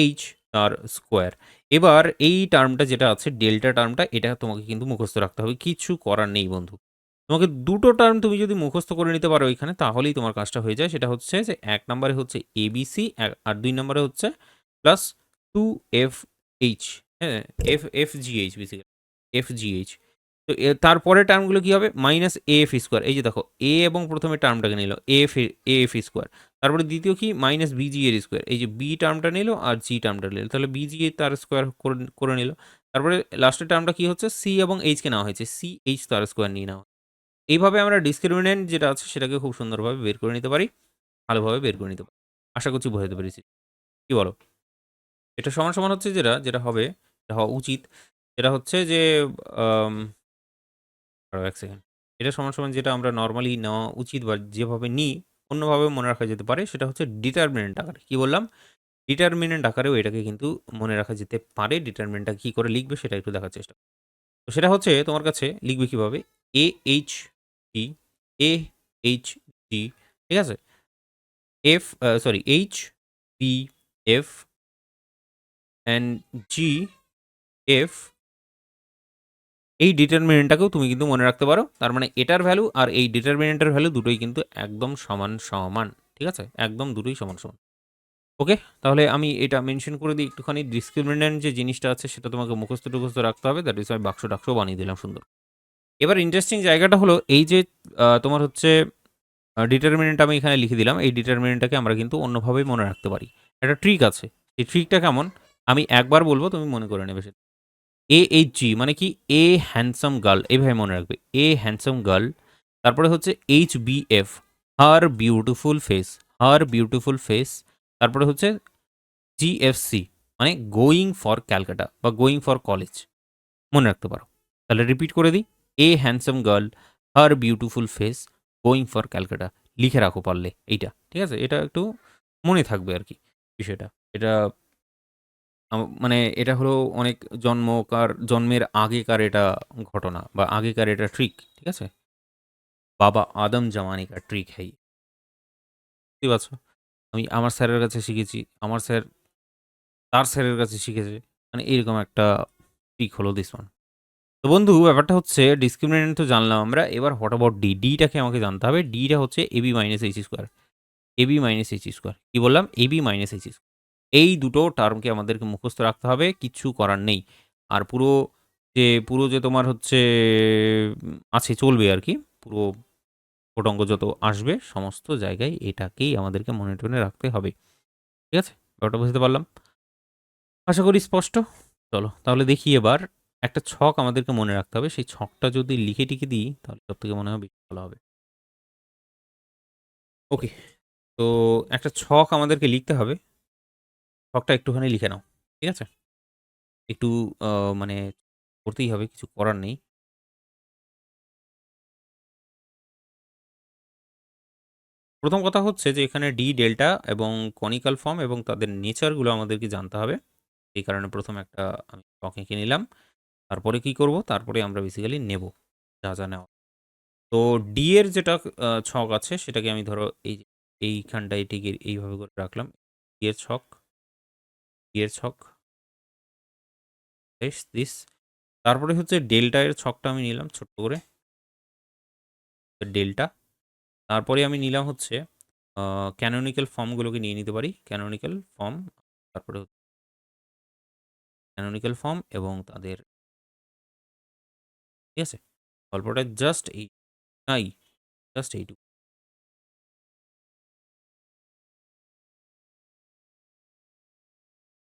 এইচ তার স্কোয়ার। এবার এই টার্মটা যেটা আছে ডেল্টা টার্মটা, এটা তোমাকে কিন্তু মুখস্থ রাখতে হবে, কিছু করার নেই বন্ধু। তোমাকে দুটো টার্ম তুমি যদি মুখস্থ করে নিতে পারো এখানে, তাহলেই তোমার কাজটা হয়ে যায়। সেটা হচ্ছে যে ১ নম্বরে হচ্ছে এবিসি, আর ২ নম্বরে হচ্ছে প্লাস 2FH, হ্যাঁ? FGH basically, FGH। তো তারপরের টার্মগুলো কি হবে? Minus AF square. এই যে দেখো, এ এবং প্রথমে টার্মটাকে নিল AF স্কোয়ার। তারপরে দ্বিতীয় কি? মাইনাস BG এর স্কোয়ার। এই যে বি টার্মটা নিল আর জি টার্মটা নিল, তাহলে BG তার স্কোয়ার করে নিল। তারপরে লাস্টের টার্মটা কি হচ্ছে? সি এবং এইচকে নেওয়া হয়েছে, CH তার স্কোয়ার নিয়ে নেওয়া। এইভাবে আমরা ডিসক্রিমিন্যান্ট যেটা আছে সেটাকে খুব সুন্দরভাবে বের করে নিতে পারি, ভালোভাবে বের করে নিতে পারি। আশা করছি বোঝাতে পেরেছি। কি বলো? এটা সমান সমান হচ্ছে যেটা হবে, যেটা হওয়া উচিত, সেটা হচ্ছে যে আম দাঁড়াও ১ সেকেন্ড। এটা সমান সমান যেটা আমরা নরমালি নেওয়া উচিত বা যেভাবে নিই, অন্যভাবেও মনে রাখা যেতে পারে, সেটা হচ্ছে ডিটারমিনেন্ট আকারে। কি বললাম? ডিটারমিনেন্ট আকারেও এটাকে কিন্তু মনে রাখা যেতে পারে। ডিটারমিনেন্টটা কি করে লিখবে সেটা একটু দেখার চেষ্টা করো। তো সেটা হচ্ছে তোমার কাছে লিখবে কিভাবে? AHG, AHG, ঠিক আছে? HBF অ্যান্ড GF, এই ডিটারমিনেন্টটাকেও তুমি কিন্তু মনে রাখতে পারো। তার মানে এটার ভ্যালু আর এই ডিটারমিনেন্টের ভ্যালু দুটোই কিন্তু একদম সমান সমান। ঠিক আছে? একদম দুটোই সমান সমান। ওকে? তাহলে আমি এটা মেনশন করে দিই একটুখানি, ডিসক্রিমিন্যান্ট যে জিনিসটা আছে সেটা তোমাকে মুখস্থ-টুখস্থ রাখতে হবে। দ্যাট ইজ আমি বাক্স-টাক্সও বানিয়ে দিলাম সুন্দর। এবার ইন্টারেস্টিং জায়গাটা হলো এই যে তোমার হচ্ছে ডিটারমিনেন্ট আমি এখানে লিখে দিলাম। এই ডিটারমিনেন্টটাকে আমরা কিন্তু অন্যভাবেই মনে রাখতে পারি। একটা ট্রিক আছে। এই ট্রিকটা কেমন? আমি একবার বলব, তুমি মনে করে নেবে সেটা। AHG মানে কি? এ হ্যান্ডসাম গার্ল, এইভাবে মনে রাখবে। A handsome girl. তারপরে হচ্ছে HBF, হার বিউটিফুল ফেস, হার বিউটিফুল ফেস। তারপরে হচ্ছে GFC মানে গোয়িং ফর ক্যালকাটা বা গোয়িং ফর কলেজ। মনে রাখতে পারো। তাহলে রিপিট করে দিই। A handsome girl, her beautiful face, going for Calcutta. লিখে রাখো পারলে এইটা। ঠিক আছে? এটা একটু মনে থাকবে আরকি বিষয়টা। এটা মানে এটা হলো অনেক জন্মের আগেকার এটা ঘটনা বা আগেকার এটা ট্রিক। ঠিক আছে? বাবা আদম জামানে কা ট্রিক হ্যায়। বুঝতে পারছো? আমি আমার স্যারের কাছে শিখেছি। আমার স্যার তার স্যারের কাছে শিখেছে। মানে এরকম একটা ট্রিক হলো দিস ওয়ান। তো বন্ধু ব্যাপারটা হচ্ছে ডিসক্রিমিনেন্ট তো জানলাম আমরা। এবার হোয়াট অ্যাবাউট ডি? ডিটাকে আমাকে জানতে হবে। ডিটা হচ্ছে AB minus H square. AB minus H square. কি বললাম? AB minus H square. এই দুটো টার্মকে আমাদেরকে মুখস্থ রাখতে হবে। কিচ্ছু করার নেই। আর পুরো যে তোমার হচ্ছে আছে চলবে আরকি। পুরো পূর্ণাঙ্গ যত আসবে সমস্ত জায়গায় এটাকেই আমাদেরকে মনে রাখতে হবে। ঠিক আছে? ব্যাপারটা বুঝতে পারলাম? আশা করি স্পষ্ট। চলো তাহলে দেখি এবার একটা ছক আমাদেরকে মনে রাখতে হবে। সেই ছকটা যদি লিখে-টিখে দিই তাহলে সবথেকে মনে হয় বেশি ভালো হবে। ওকে। তো একটা ছক আমাদেরকে লিখতে হবে। ছকটা একটুখানি লিখে নাও। ঠিক আছে? একটু আ মানে করতেই হবে, কিছু করার নেই। প্রথম কথা হচ্ছে যে এখানে ডি, ডেল্টা এবং কনিক্যাল ফর্ম এবং তাদের নেচারগুলো আমাদেরকে জানতে হবে। এই কারণে প্রথম একটা আমি ছক এঁকে নিলাম। তারপরে কি করব? তারপরে আমরা বেসিক্যালি নেব যা নেওয়া। তো ডি এর যেটা ছক আছে সেটাকে আমি ধরো এইখানটায় এটিকে এইভাবে করে রাখলাম। ডি এর ছক, ডি এর ছক, দিস। তারপরে হচ্ছে ডেল্টা এর ছকটা আমি নিলাম ছোট্ট করে, ডেল্টা। তারপরে আমি নিলাম হচ্ছে ক্যানোনিক্যাল ফর্মগুলোকে নিয়ে নিতে পারি। ক্যানোনিক্যাল ফর্ম, তারপরে ক্যানোনিক্যাল ফর্ম এবং তাদের, ঠিক আছে? গল্পটা জাস্ট নাই, জাস্ট এইটুকু।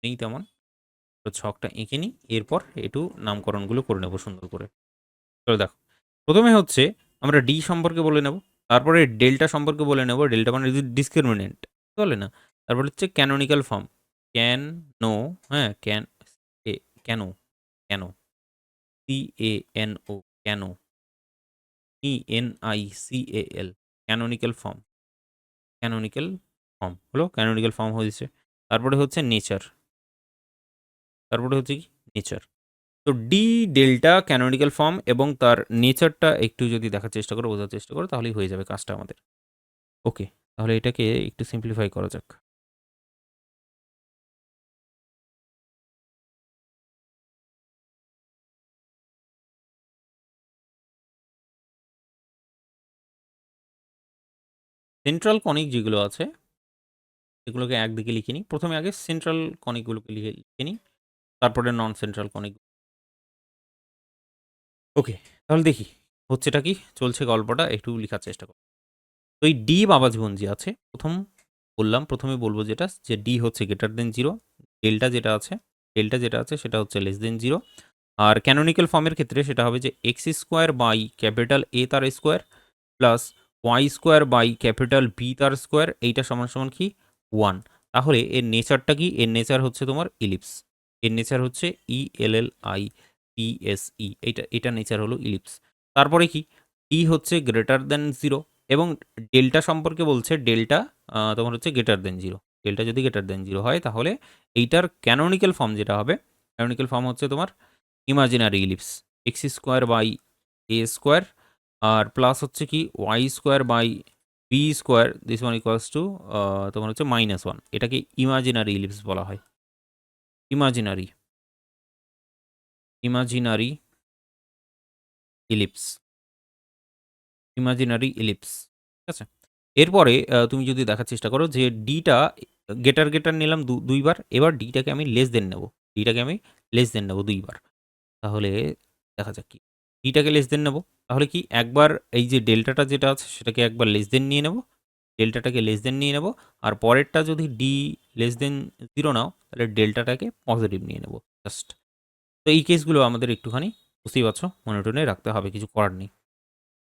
নেই তেমন। তো ছকটা এঁকে নিই। এরপর একটু নামকরণগুলো করে নেব সুন্দর করে। চলো দেখো। প্রথমে হচ্ছে আমরা ডি সম্পর্কে বলে নেব। তারপরে ডেল্টা সম্পর্কে বলে নেব। ডেল্টা মানে ডিসক্রিমিনেন্ট। বলে না? তারপর হচ্ছে ক্যানোনিক্যাল ফর্ম। ক্যান নো, হ্যাঁ? এ কেন, কেন? CANO, কেন? ENICAL, canonical form. Canonical form হলো, ক্যানোনিক্যাল ফর্ম হয়েছে। তারপরে হচ্ছে নেচার। তারপরে হচ্ছে কি? নেচার। তো ডি, ডেল্টা, ক্যানোনিক্যাল ফর্ম এবং তার নেচারটা একটু যদি দেখার চেষ্টা করো, বোঝার চেষ্টা করো, তাহলেই হয়ে যাবে কাজটা আমাদের। ওকে, তাহলে এটাকে একটু সিম্পলিফাই করা যাক। সেন্ট্রাল কনিক যেগুলো আছে এগুলোকে একদিকে লিখে নিই। প্রথমে আগে সেন্ট্রাল কনিকগুলোকে লিখে নিই, তারপরে নন সেন্ট্রাল কনিক। ওকে, তাহলে দেখি হচ্ছেটা কি, চলছে গল্পটা, একটু লেখার চেষ্টা করো। তো এই ডি বাবাজগঞ্জি আছে, প্রথমে বলবো যেটা, যে ডি হচ্ছে গ্রেটার দেন জিরো, ডেল্টা যেটা আছে সেটা হচ্ছে লেস দেন জিরো। আর ক্যানোনিক্যাল ফর্মের ক্ষেত্রে সেটা হবে যে X square by capital A তার square plus Y square by capital B তার স্কোয়ার, এইটা সমান সমান কি 1। তাহলে এর নেচারটা কি, এর নেচার হচ্ছে তোমার ইলিপস, এর নেচার হচ্ছে ELLIPSE, এটা নেচার হলো ইলিপস। তারপরে কি, টি হচ্ছে গ্রেটার দেন জিরো, এবং ডেল্টা সম্পর্কে বলছে, ডেল্টা তোমার হচ্ছে গ্রেটার দেন জিরো। ডেল্টা যদি গ্রেটার দেন জিরো হয় তাহলে এইটার ক্যানোনিক্যাল ফর্ম যেটা হবে, ক্যানোনিক্যাল ফর্ম হচ্ছে তোমার imaginary ellipse, X square by A square আর প্লাস হচ্ছে কি Y square by B square, this one equals to তোমার হচ্ছে -1। এটাকে ইমাজিনারি ইলিপস বলা হয়, imaginary imaginary ellipse, imaginary ellipse. ঠিক আছে, এরপরে তুমি যদি দেখার চেষ্টা করো যে ডিটা গেটার নিলাম দুইবার, এবার ডিটাকে আমি লেস দেন নেব, ডিটাকে আমি লেস দেন নেব দুইবার। তাহলে দেখা যাক কি, ডিটাকে লেস দেন নেব, তাহলে কি একবার এই যে ডেল্টাটা যেটা আছে সেটাকে একবার লেস দেন নিয়ে নেব, ডেল্টাটাকে লেস দেন নিয়ে নেব, আর পরেরটা যদি ডি লেস দেন জিরো নাও তাহলে ডেল্টাটাকে পজিটিভ নিয়ে নেব জাস্ট। তো এই কেসগুলো আমাদের একটুখানি বুঝতেই পারছো মনে টনে রাখতে হবে, কিছু করার নেই।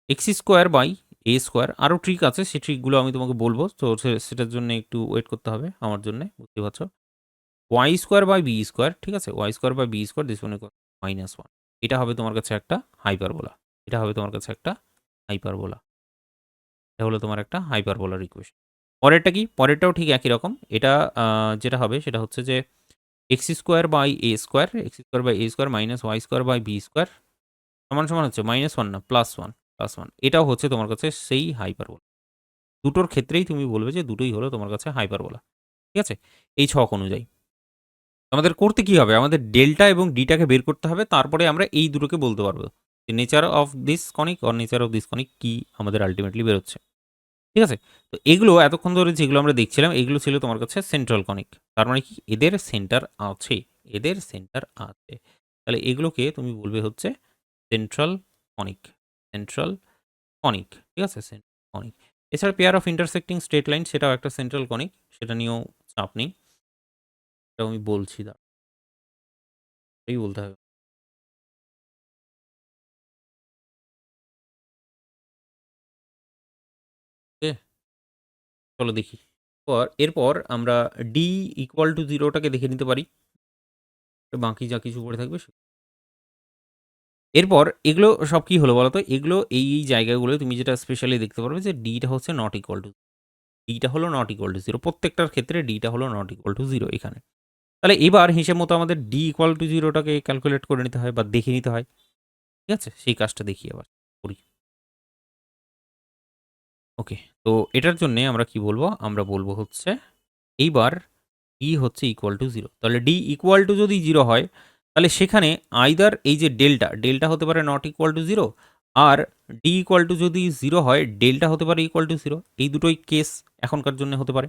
X square by A square, আরও ট্রিক আছে, সেই ট্রিকগুলো আমি তোমাকে বলবো, তো সেটার জন্য একটু ওয়েট করতে হবে আমার জন্য, বুঝতে পারছো। Y square by B square, ঠিক আছে, Y square by B square this one -1, এটা হবে তোমার কাছে একটা হাইপারবোলা, এটা হবে তোমার কাছে একটা হাইপারবোলা, এটা হলো তোমার একটা হাইপারবোলার ইকুয়েশন। পরেরটা কি, পরেরটাও ঠিক একই রকম, এটা যেটা হবে সেটা হচ্ছে যে X square by A square, X square by A square minus Y square by B square সমান সমান হচ্ছে -1 না +1, এটাও হচ্ছে তোমার কাছে সেই হাইপারবোলা। দুটোর ক্ষেত্রেই তুমি বলবে যে দুটোই হলো তোমার কাছে হাইপারবোলা। ঠিক আছে, এই ছক অনুযায়ী আমাদের করতে কি হবে, আমাদের ডেল্টা এবং ডিটাকে বের করতে হবে, তারপরে আমরা এই দুটোকে বলতে পারবো nature of this conic or nature of this conic কি আমাদের আলটিমেটলি বেরোচ্ছে। ঠিক আছে, তো এগুলো এতক্ষণ ধরে যেগুলো আমরা দেখছিলাম এগুলো ছিল তোমার কাছে সেন্ট্রাল কনিক, তার মানে কি এদের সেন্টার আছে, এদের সেন্টার আছে, তাহলে এগুলোকে তুমি বলবে হচ্ছে সেন্ট্রাল কনিক, সেন্ট্রাল কনিক। ঠিক আছে, সেন্ট্রাল কনিক। এছাড়া pair of intersecting straight line সেটাও একটা সেন্ট্রাল কনিক, সেটা নিয়েও চাপ নেই, সেটাও আমি বলছি, এই বলতে হবে। ওকে, চলো দেখি। এরপর আমরা ডি ইকুয়াল টু জিরোটাকে দেখে নিতে পারি, বাকি যা কিছু পড়ে থাকবে এরপর এগুলো সব কি হলো বলো তো, এগুলো এই জায়গাগুলো তুমি যেটা স্পেশালি দেখতে পারবে যে ডিটা হচ্ছে নট ইকুয়াল টু, ডিটা হলো নট ইকুয়াল টু জিরো, প্রত্যেকটার ক্ষেত্রে ডিটা হলো নট ইকুয়াল টু জিরো এখানে। তাহলে এবার হিসেব মতো আমাদের ডি ইকুয়াল টু জিরোটাকে ক্যালকুলেট করে নিতে হয় বা দেখে নিতে হয়। ঠিক আছে, সেই কাজটা দেখি এবার করি। ওকে, তো এটার জন্য আমরা কি বলবো, আমরা বলবো হচ্ছে এইবার ডি হচ্ছে ইকুয়াল টু জিরো, তাহলে ডি ইকুয়াল টু যদি জিরো হয় তাহলে সেখানে আইদার এই যে ডেল্টা হতে পারে নট ইকুয়াল টু জিরো, আর ডি ইকুয়াল টু যদি জিরো হয় ডেল্টা হতে পারে ইকুয়াল টু জিরো, এই দুটোই কেস এখনকার জন্য হতে পারে।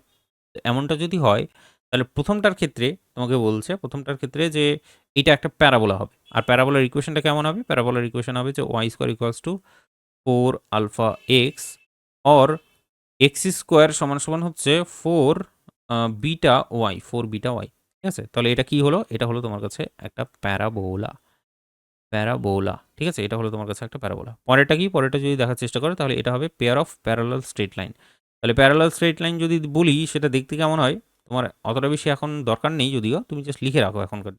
তো এমনটা যদি হয় তাহলে প্রথমটার ক্ষেত্রে তোমাকে বলছে, প্রথমটার ক্ষেত্রে যে এটা একটা প্যারাবোলা হবে, আর প্যারাবোলার ইকুয়েশনটা কেমন হবে, প্যারাবোলার ইকুয়েশন হবে যে Y square equals to 4 alpha X or X square সমান সমান হচ্ছে 4 বিটা ওয়াই। ঠিক আছে, তাহলে এটা কি হলো, এটা হলো তোমার কাছে একটা প্যারাবোলা, প্যারাবোলা। ঠিক আছে, এটা হলো তোমার কাছে একটা প্যারাবোলা। পরেরটা কি, পরেরটা যদি দেখার চেষ্টা করো তাহলে এটা হবে pair of parallel straight line. তাহলে প্যারালাল স্ট্রেট লাইন যদি বলি সেটা দেখতে কেমন হয়, তোমার অতটা বেশি এখন দরকার নেই, যদিও তুমি জাস্ট লিখে রাখো এখনকার,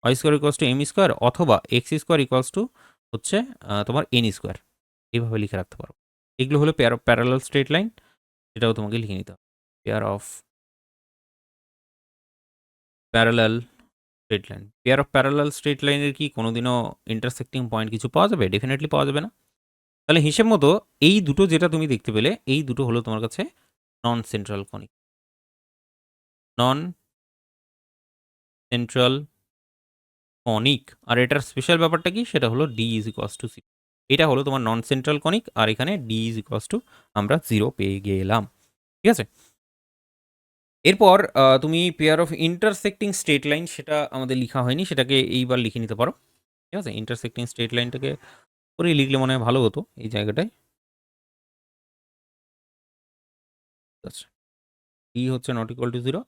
Y square equals to M square অথবা এক্স স্কোয়ার ইকুয়ালস টু হচ্ছে তোমার এন স্কোয়ার, এইভাবে লিখে রাখতে পারো। এগুলো হলো pair of parallel straight line, এটাও তোমাকে লিখে নিতে হবে, pair of parallel straight line. Pair of parallel straight লাইনের কি কোনোদিনও ইন্টারসেক্টিং পয়েন্ট কিছু পাওয়া যাবে? ডেফিনেটলি পাওয়া যাবে না। তাহলে হিসেব মতো এই দুটো যেটা তুমি দেখতে পেলে এই দুটো হলো তোমার কাছে নন central conic, non central conic. আর এটার স্পেশাল ব্যাপারটা কি, সেটা হলো D is equals two zero, এটা হলো তোমার নন সেন্ট্রাল কনিক, আর এখানে ডি ইজ ইকুয়ালস টু আমরা জিরো পেয়ে গেলাম। ঠিক আছে? এরপর তুমি pair of intersecting straight line সেটা আমাদের লিখা হয়নি, সেটাকে এইবার লিখে নিতে পারো। ঠিক আছে? ইন্টারসেক্টিং স্ট্রেট লাইনটাকে করেই লিখলে মনে হয় ভালো হতো এই জায়গাটায়। আচ্ছা, ডি হচ্ছে নট ইকুয়াল টু 0।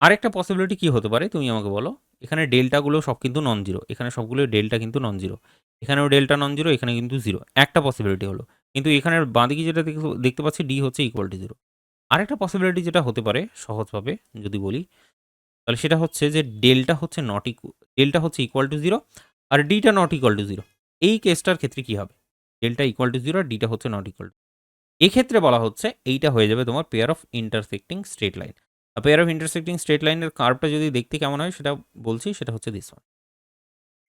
আরেকটা পসিবিলিটি কি হতে পারে তুমি আমাকে বলো? এখানে ডেল্টাগুলো সব কিন্তু নন জিরো, এখানে সবগুলো ডেল্টা কিন্তু নন জিরো, এখানেও ডেল্টা নন জিরো, এখানে কিন্তু জিরো, একটা পসিবিলিটি হলো। কিন্তু এখানের বাঁদিকে যেটা দেখতে পাচ্ছি ডি হচ্ছে ইকুয়াল টু 0। আরেকটা পসিবিলিটি যেটা হতে পারে সহজভাবে যদি বলি, তাহলে সেটা হচ্ছে যে ডেল্টা হচ্ছে ইকুয়াল টু 0 আর ডিটা নট ইকুয়াল টু 0। এই কেসটার ক্ষেত্রে কি হবে? ডেল্টা ইকুয়াল টু 0 আর ডিটা হচ্ছে নট ইকুয়াল টু, এক্ষেত্রে বলা হচ্ছে এইটা হয়ে যাবে তোমার pair of intersecting straight line. Pair of intersecting straight লাইনের কার্ভটা যদি দেখতে কেমন হয় সেটা বলছি, সেটা হচ্ছে দিস ওয়ান।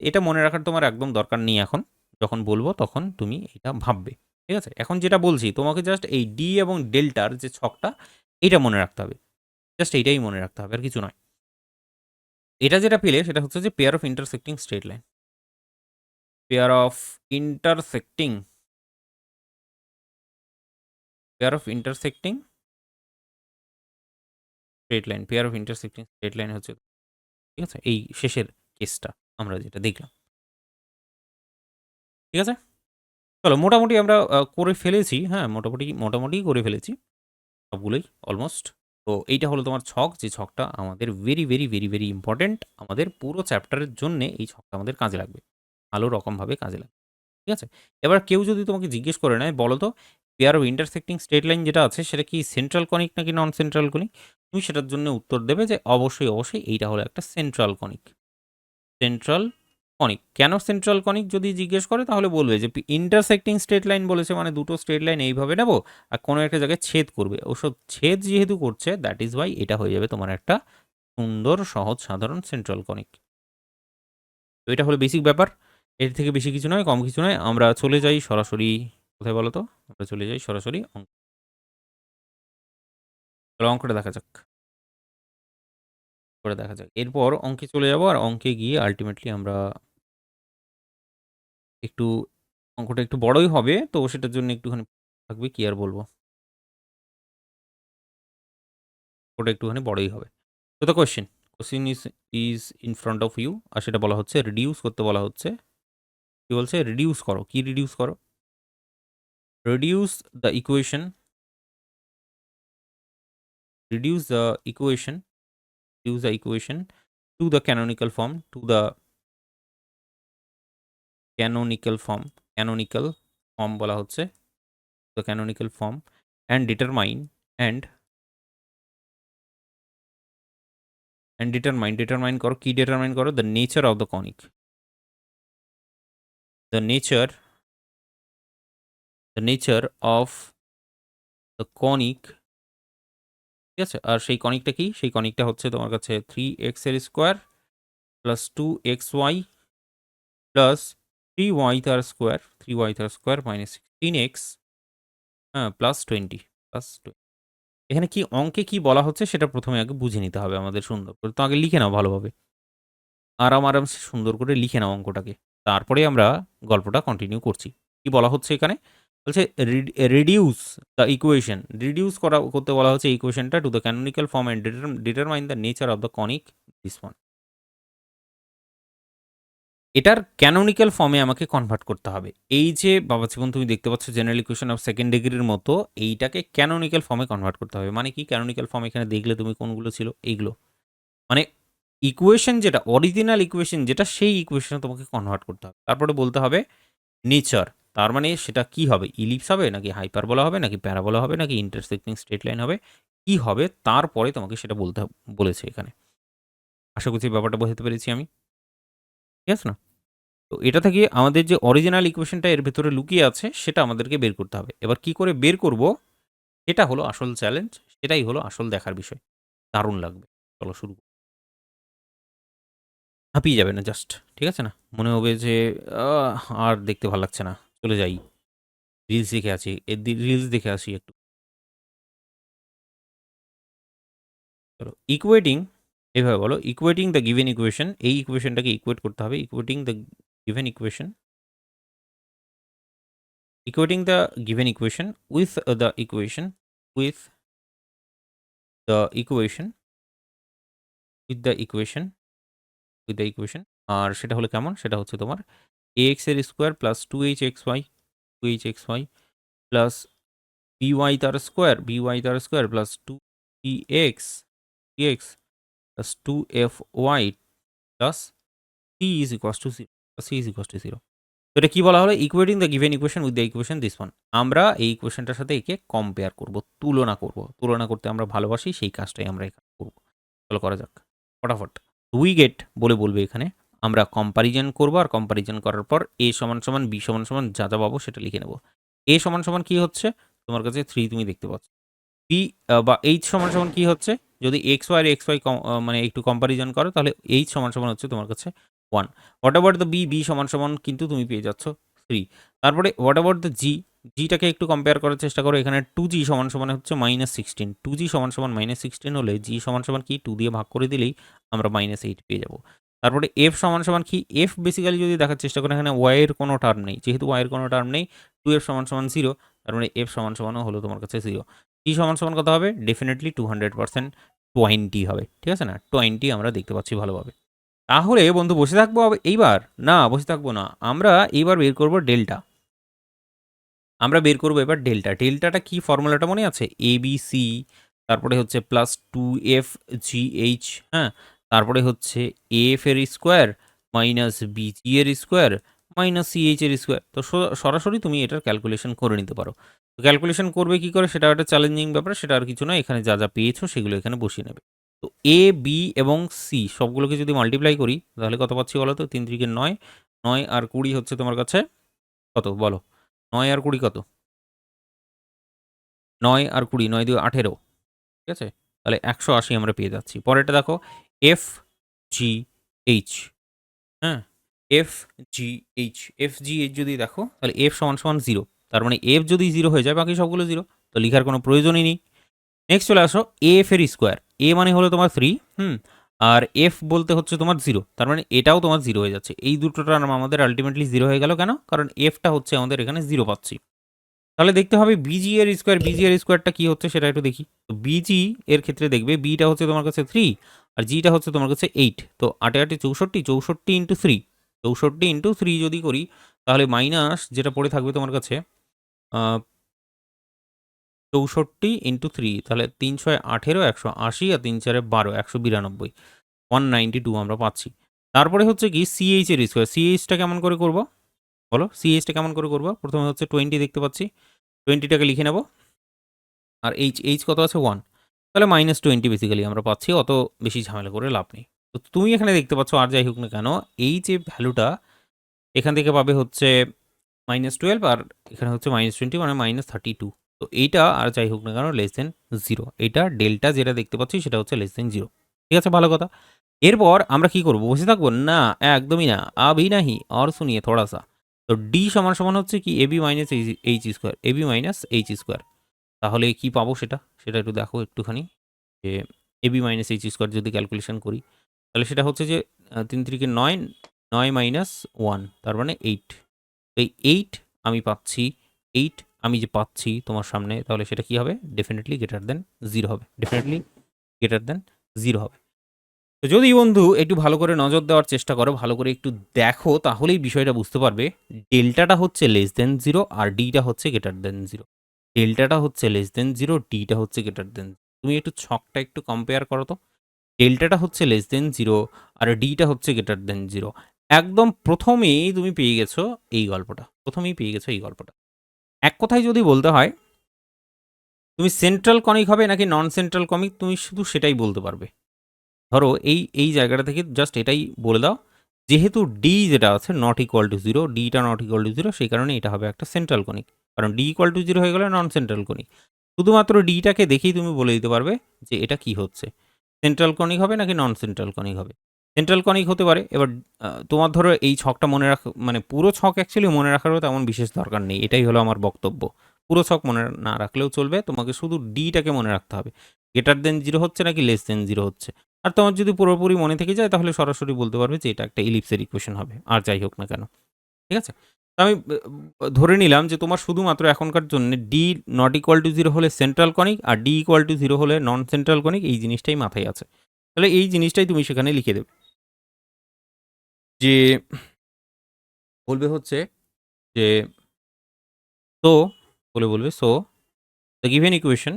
এটা মনে রাখার তোমার একদম দরকার নেই এখন, যখন বলবো তখন তুমি এটা ভাববে। ঠিক আছে? এখন যেটা বলছি তোমাকে জাস্ট এই ডি এবং ডেল্টার যে ছকটা, এটা মনে রাখতে হবে, জাস্ট এইটাই মনে রাখতে হবে, আর কিছু নয়। এটা যেটা পেলে সেটা হচ্ছে যে pair of intersecting straight line, pair of intersecting pair of intersecting straight line, pair of intersecting straight line হচ্ছে, ঠিক আছে, এই শেষের কেসটা আমরা যেটা দেখলাম। ঠিক আছে? চলো মোটামুটি আমরা করে ফেলেছি, হ্যাঁ মোটামুটি মোটামুটি করে ফেলেছি সবগুলোই অলমোস্ট। তো এইটা হলো তোমার ছক, যে ছকটা আমাদের very very very very important, আমাদের পুরো চ্যাপ্টারের জন্যে এই ছকটা আমাদের কাজে লাগবে, ভালো রকমভাবে কাজে লাগবে। ঠিক আছে? এবার কেউ যদি তোমাকে জিজ্ঞেস করে নেয়, বলো তো pair of intersecting straight line যেটা আছে সেটা কি সেন্ট্রাল কনিক নাকি নন সেন্ট্রাল কনিক? তুমি সেটার জন্য উত্তর দেবে যে অবশ্যই অবশ্যই এইটা হলো একটা সেন্ট্রাল কনিক। Central conic. কেন সেন্ট্রাল কনিক যদি জিজ্ঞেস করে তাহলে বলবে যে ইন্টারসেক্টিং স্ট্রেট লাইন বলেছে মানে দুটো স্ট্রেট লাইন এইভাবে নেবো আর কোনো একটা জায়গায় ছেদ করবে, ওসব ছেদ যেহেতু করছে দ্যাট ইজ ওয়াই এটা হয়ে যাবে তোমার একটা সুন্দর সহজ সাধারণ সেন্ট্রাল কনিক। তো এটা হলো বেসিক ব্যাপার, এর থেকে বেশি কিছু নয়, কম কিছু নয়। আমরা চলে যাই সরাসরি কোথায় বলো তো? আমরা চলে যাই সরাসরি অঙ্ক, অঙ্কটা দেখা যাক, করে দেখা যাক। এরপর অঙ্কে চলে যাব, আর অঙ্কে গিয়ে আলটিমেটলি আমরা একটু, অঙ্কটা একটু বড়ই হবে তো সেটার জন্য একটুখানি থাকবে, কি আর বলবো, ওটা একটুখানি বড়ই হবে। তো the question question is is in front of you, আর সেটা বলা হচ্ছে রিডিউস করতে বলা হচ্ছে। কি বলছে? রিডিউস করো। কি রিডিউস করো? Reduce the equation, reduce the equation, reduce the equation two the canonical form, two the canonical form, canonical form বলা হচ্ছে, the canonical form and determine and determine করো। কি ডিটারমাইন করো? The nature of the conic, the nature, the nature of the conic. ঠিক আছে? আর সেই কনিকটা কি? সেই কনিকটা হচ্ছে তোমার কাছে 3x এর square plus 2xy plus 3y তার স্কোয়ার, 3y তার স্কোয়ার মাইনাস 16x, হ্যাঁ, প্লাস 20, প্লাস 20। এখানে কি অঙ্কে কি বলা হচ্ছে সেটা প্রথমে আগে বুঝে নিতে হবে আমাদের সুন্দর করে। তো আগে লিখে নাও ভালোভাবে, আরামসে সুন্দর করে লিখে নাও অঙ্কটাকে। তারপরে আমরা গল্পটা কন্টিনিউ করছি। কি বলা হচ্ছে এখানে? বলছে রিডিউস দ্য ইকুয়েশন, রিডিউস করতে বলা হচ্ছে ইকুয়েশনটা to the canonical form and determine the nature of the conic, this one. এটার ক্যানোনিক্যাল ফর্মে আমাকে কনভার্ট করতে হবে। এই যে বাবা জীবন তুমি দেখতে পাচ্ছ জেনারেল ইকুয়েশন অফ সেকেন্ড ডিগ্রির মতো, এইটাকে ক্যানোনিক্যাল ফর্মে কনভার্ট করতে হবে। মানে কি ক্যানোনিক্যাল ফর্ম? এখানে দেখলে তুমি কোনগুলো ছিল? এইগুলো, মানে ইকুয়েশন যেটা অরিজিনাল ইকুয়েশন যেটা, সেই ইকুয়েশনে তোমাকে কনভার্ট করতে হবে। তারপরে বলতে হবে নেচার, তার মানে সেটা কি হবে? ইলিপস হবে নাকি হাইপারবোলা হবে নাকি প্যারাবোলা হবে নাকি ইন্টারসেক্টিং স্ট্রেট লাইন হবে, কি হবে তারপরে তোমাকে সেটা বলতে বলেছে এখানে। আশা করছি ব্যাপারটা বোঝাতে পেরেছি আমি, ঠিক আছে না? তো এটা থেকে আমাদের যে অরিজিনাল ইকুয়েশনটা এর ভেতরে লুকিয়ে আছে সেটা আমাদেরকে বের করতে হবে। এবার কি করে বের করব এটা হলো আসল চ্যালেঞ্জ, সেটাই হলো আসল দেখার বিষয়। দারুণ লাগবে। চলো শুরু, হাঁপিয়ে যাবে না জাস্ট, ঠিক আছে না? মনে হবে যে আর দেখতে ভালো লাগছে না, চলে যাই, রিলস দেখে আছি, রিলস দেখে আসি একটু। চলো ইকুয়েটিং, এভাবে বলো ইকুয়েটিং দ্য গিভেন ইকুয়েশন, এই ইকুয়েশনটাকে ইকুয়েট করতে হবে। Equating the given equation, equating the given equation with the equation with the equation with the equation আর সেটা হলো কেমন, সেটা হচ্ছে তোমার ax এর square plus 2hxy plus by তার square plus 2dx plus 2fy plus c is equals to 0, তো এটা কি বলা হলো, equating the given equation with the equation this one. আমরা এই ইকুয়েশনটার সাথে একে কম্পেয়ার করব, তুলনা করতে আমরা ভালোবাসি, সেই কাজটাই আমরা এখানে করবো। চলো করা যাক ফটাফট। উই গেট বলবে এখানে আমরা কম্পারিজন করবো, আর কম্পারিজন করার পর a সমান সমান b সমান সমান যা যা পাবো সেটা লিখে নেব। a সমান সমান কি হচ্ছে তোমার কাছে 3 তুমি দেখতে পাচ্ছ, b বা h সমান সমান কি হচ্ছে, যদি এক্স ওয়াই মানে একটু কম্পারিজন করো তাহলে h সমান সমান হচ্ছে তোমার কাছে 1। হোয়াট অ্যাবাউট দ্য বি সমান সমান কিন্তু তুমি পেয়ে যাচ্ছ 3। তারপরে হোয়াট অ্যাবাউট দ্য জিটাকে একটু কম্পেয়ার করার চেষ্টা করো, এখানে 2g সমান সমান হচ্ছে -16, 2g সমান সমান -16 হলে g সমান সমান কি 2 দিয়ে ভাগ করে দিলেই আমরা -8 পেয়ে যাব। তারপরে f সমান সমান কি, f বেসিক্যালি যদি দেখার চেষ্টা করো এখানে y এর কোনো টার্ম নেই, যেহেতু y এর কোনো টার্ম নেই 2f সমান সমান 0, তার মানে f সমান সমানও হলো তোমার কাছে 0। কি সমান সমান কত হবে, ডেফিনেটলি 200% 20 হবে, ঠিক আছে না, 20 আমরা দেখতে পাচ্ছি ভালোভাবে। তাহলে বন্ধু বসে থাকবো এইবার, না বসে থাকবো না, আমরা এইবার বের করব ডেল্টা। আমরা বের করবো এবার ডেল্টাটা কি, ফর্মুলাটা মনে আছে, ABC তারপরে হচ্ছে প্লাস 2FGH, হ্যাঁ, তারপরে হচ্ছে AF এর স্কোয়ার মাইনাস BG এর স্কোয়ার মাইনাস CH এর স্কোয়ার। তো সরাসরি তুমি এটার ক্যালকুলেশন করে নিতে পারো। তো ক্যালকুলেশন করবে কি করে, সেটা একটা চ্যালেঞ্জিং ব্যাপার, সেটা আর কিছু নয়, এখানে যা যা পেয়েছো সেগুলো এখানে বসিয়ে নেবে। তো AB এবং C সবগুলোকে যদি মাল্টিপ্লাই করি তাহলে কত পাচ্ছি বলো তো, 3 3 9, 9 আর 20 হচ্ছে তোমার কাছে কত বলো, 9 আর 20 কত, 9 আর 20, 9 দিয়ে 18, ঠিক আছে, তাহলে 180 আমরা পেয়ে যাচ্ছি। পরেরটা দেখো FGH, হ্যাঁ, FGH যদি দেখো তাহলে F সমান সমান 0, তার মানে F যদি 0 হয়ে যায় বাকি সবগুলো 0, তো লিখার কোনো প্রয়োজনই নেই। নেক্সট চলে আসো AF এর স্কোয়ার, A মানে হলো তোমার 3, আর F বলতে হচ্ছে তোমার 0, তার মানে এটাও তোমার 0 হয়ে যাচ্ছে। এই দুটোটা আমাদের আলটিমেটলি 0 হয়ে গেল কেন, কারণ Fটা হচ্ছে আমাদের এখানে 0 পাচ্ছি। তাহলে দেখতে হবে বিজি এর স্কোয়ারটা কি হচ্ছে সেটা একটু দেখি। তো বিজি এর ক্ষেত্রে দেখবে বিটা হচ্ছে তোমার কাছে 3 আর জিটা হচ্ছে তোমার কাছে 8, তো 8 8 64 ইন্টু 3, 64 ইন্টু 3 যদি করি তাহলে মাইনাস যেটা পড়ে থাকবে তোমার কাছে 64 ইন্টু 3, তাহলে 3 6 18, 180 আর 3 4 12, 192, 192 আমরা পাচ্ছি। তারপরে হচ্ছে কি সিএইচ এর স্কোয়ার, সিএইচটা কেমন করে করবো বলো, সিএইচটা কেমন করে করবো, প্রথমে হচ্ছে 20 দেখতে পাচ্ছি, 20টাকে লিখে নেব, আর এইচ কত আছে 1, তাহলে -20 বেসিক্যালি আমরা পাচ্ছি, অত বেশি ঝামেলা করে লাভ নেই। তো তুমি এখানে দেখতে পাচ্ছ আর যাই হোক না কেন এই যে ভ্যালুটা এখান থেকে পাবে হচ্ছে -12, আর এখানে হচ্ছে -20 মানে -32, তো এইটা আর যাই হোক না কেন <0, এইটা ডেল্টা যেটা দেখতে পাচ্ছি সেটা হচ্ছে <0, ঠিক আছে, ভালো কথা। এরপর আমরা কি করব, বসে থাকবো না, একদমই না, আবি নাহি আর শুনিয়ে থোড়া সা। তো ডি সমান সমান হচ্ছে কি AB minus H square, AB minus H square, তাহলে কি পাবো সেটা সেটা একটু দেখো একটুখানি, যে AB মাইনাস এইচ স্কোয়ার যদি ক্যালকুলেশন করি তাহলে সেটা হচ্ছে যে 3 3 9, 9 মাইনাস 1 তার মানে 8, এই 8 আমি পাচ্ছি, 8 আমি যে পাচ্ছি তোমার সামনে, তাহলে সেটা কি হবে, ডেফিনেটলি গ্রেটার দেন 0 হবে, ডেফিনেটলি গ্রেটার দেন 0 হবে। তো যদি বন্ধু একটু ভালো করে নজর দেওয়ার চেষ্টা করো, ভালো করে একটু দেখো, তাহলেই বিষয়টা বুঝতে পারবে, ডেল্টাটা হচ্ছে <0 আর ডিটা হচ্ছে গ্রেটার দেন 0, ডেল্টাটা হচ্ছে <0, ডিটা হচ্ছে গ্রেটার দেন। তুমি একটু ছকটা একটু কম্পেয়ার করো তো, ডেল্টাটা হচ্ছে <0 আর ডিটা হচ্ছে গ্রেটার দেন 0, একদম প্রথমেই তুমি পেয়ে গেছো এই গল্পটা, এক কথায় যদি বলতে হয় তুমি সেন্ট্রাল কনিক হবে নাকি নন সেন্ট্রাল কনিক, তুমি শুধু সেটাই বলতে পারবে। ধরো এই জায়গাটা থেকে জাস্ট এটাই বলে দাও, যেহেতু ডি যেটা আছে নট ইকুয়াল টু 0, ডিটা নট ইকুয়াল টু 0, সেই কারণে এটা হবে একটা সেন্ট্রাল কনিক, কারণ ডি ইকুয়াল টু 0 হয়ে গেলে নন সেন্ট্রাল কনিক। শুধুমাত্র ডিটাকে দেখেই তুমি বলে দিতে পারবে যে এটা কি হচ্ছে, সেন্ট্রাল কনিক হবে নাকি নন সেন্ট্রাল কনিক হবে। সেন্ট্রাল কনিক হতে পারে। এবার তোমার ধরো এই ছকটা মনে রাখ, মানে পুরো ছক অ্যাকচুয়ালি মনে রাখারও তেমন বিশেষ দরকার নেই, এটাই হলো আমার বক্তব্য। পুরো ছক মনে না রাখলেও চলবে, তোমাকে শুধু ডিটাকে মনে রাখতে হবে, গ্রেটার দেন 0 হচ্ছে নাকি <0 হচ্ছে। আর তোমার যদি পুরোপুরি মনে থেকে যায় তাহলে সরাসরি বলতে পারবে যে এটা একটা ইলিপসের ইকুয়েশন হবে, আর যাই হোক না কেন, ঠিক আছে। আমি ধরে নিলাম যে তোমার শুধুমাত্র এখনকার জন্য ডি নট ইকুয়াল টু 0 হলে সেন্ট্রাল কনিক আর ডি ইকুয়াল টু 0 হলে নন সেন্ট্রাল কনিক, এই জিনিসটাই মাথায় আছে। তাহলে এই জিনিসটাই তুমি সেখানে লিখে দেবে যে বলবে হচ্ছে যে সো বলবে সো দ্য গিভেন ইকুয়েশন,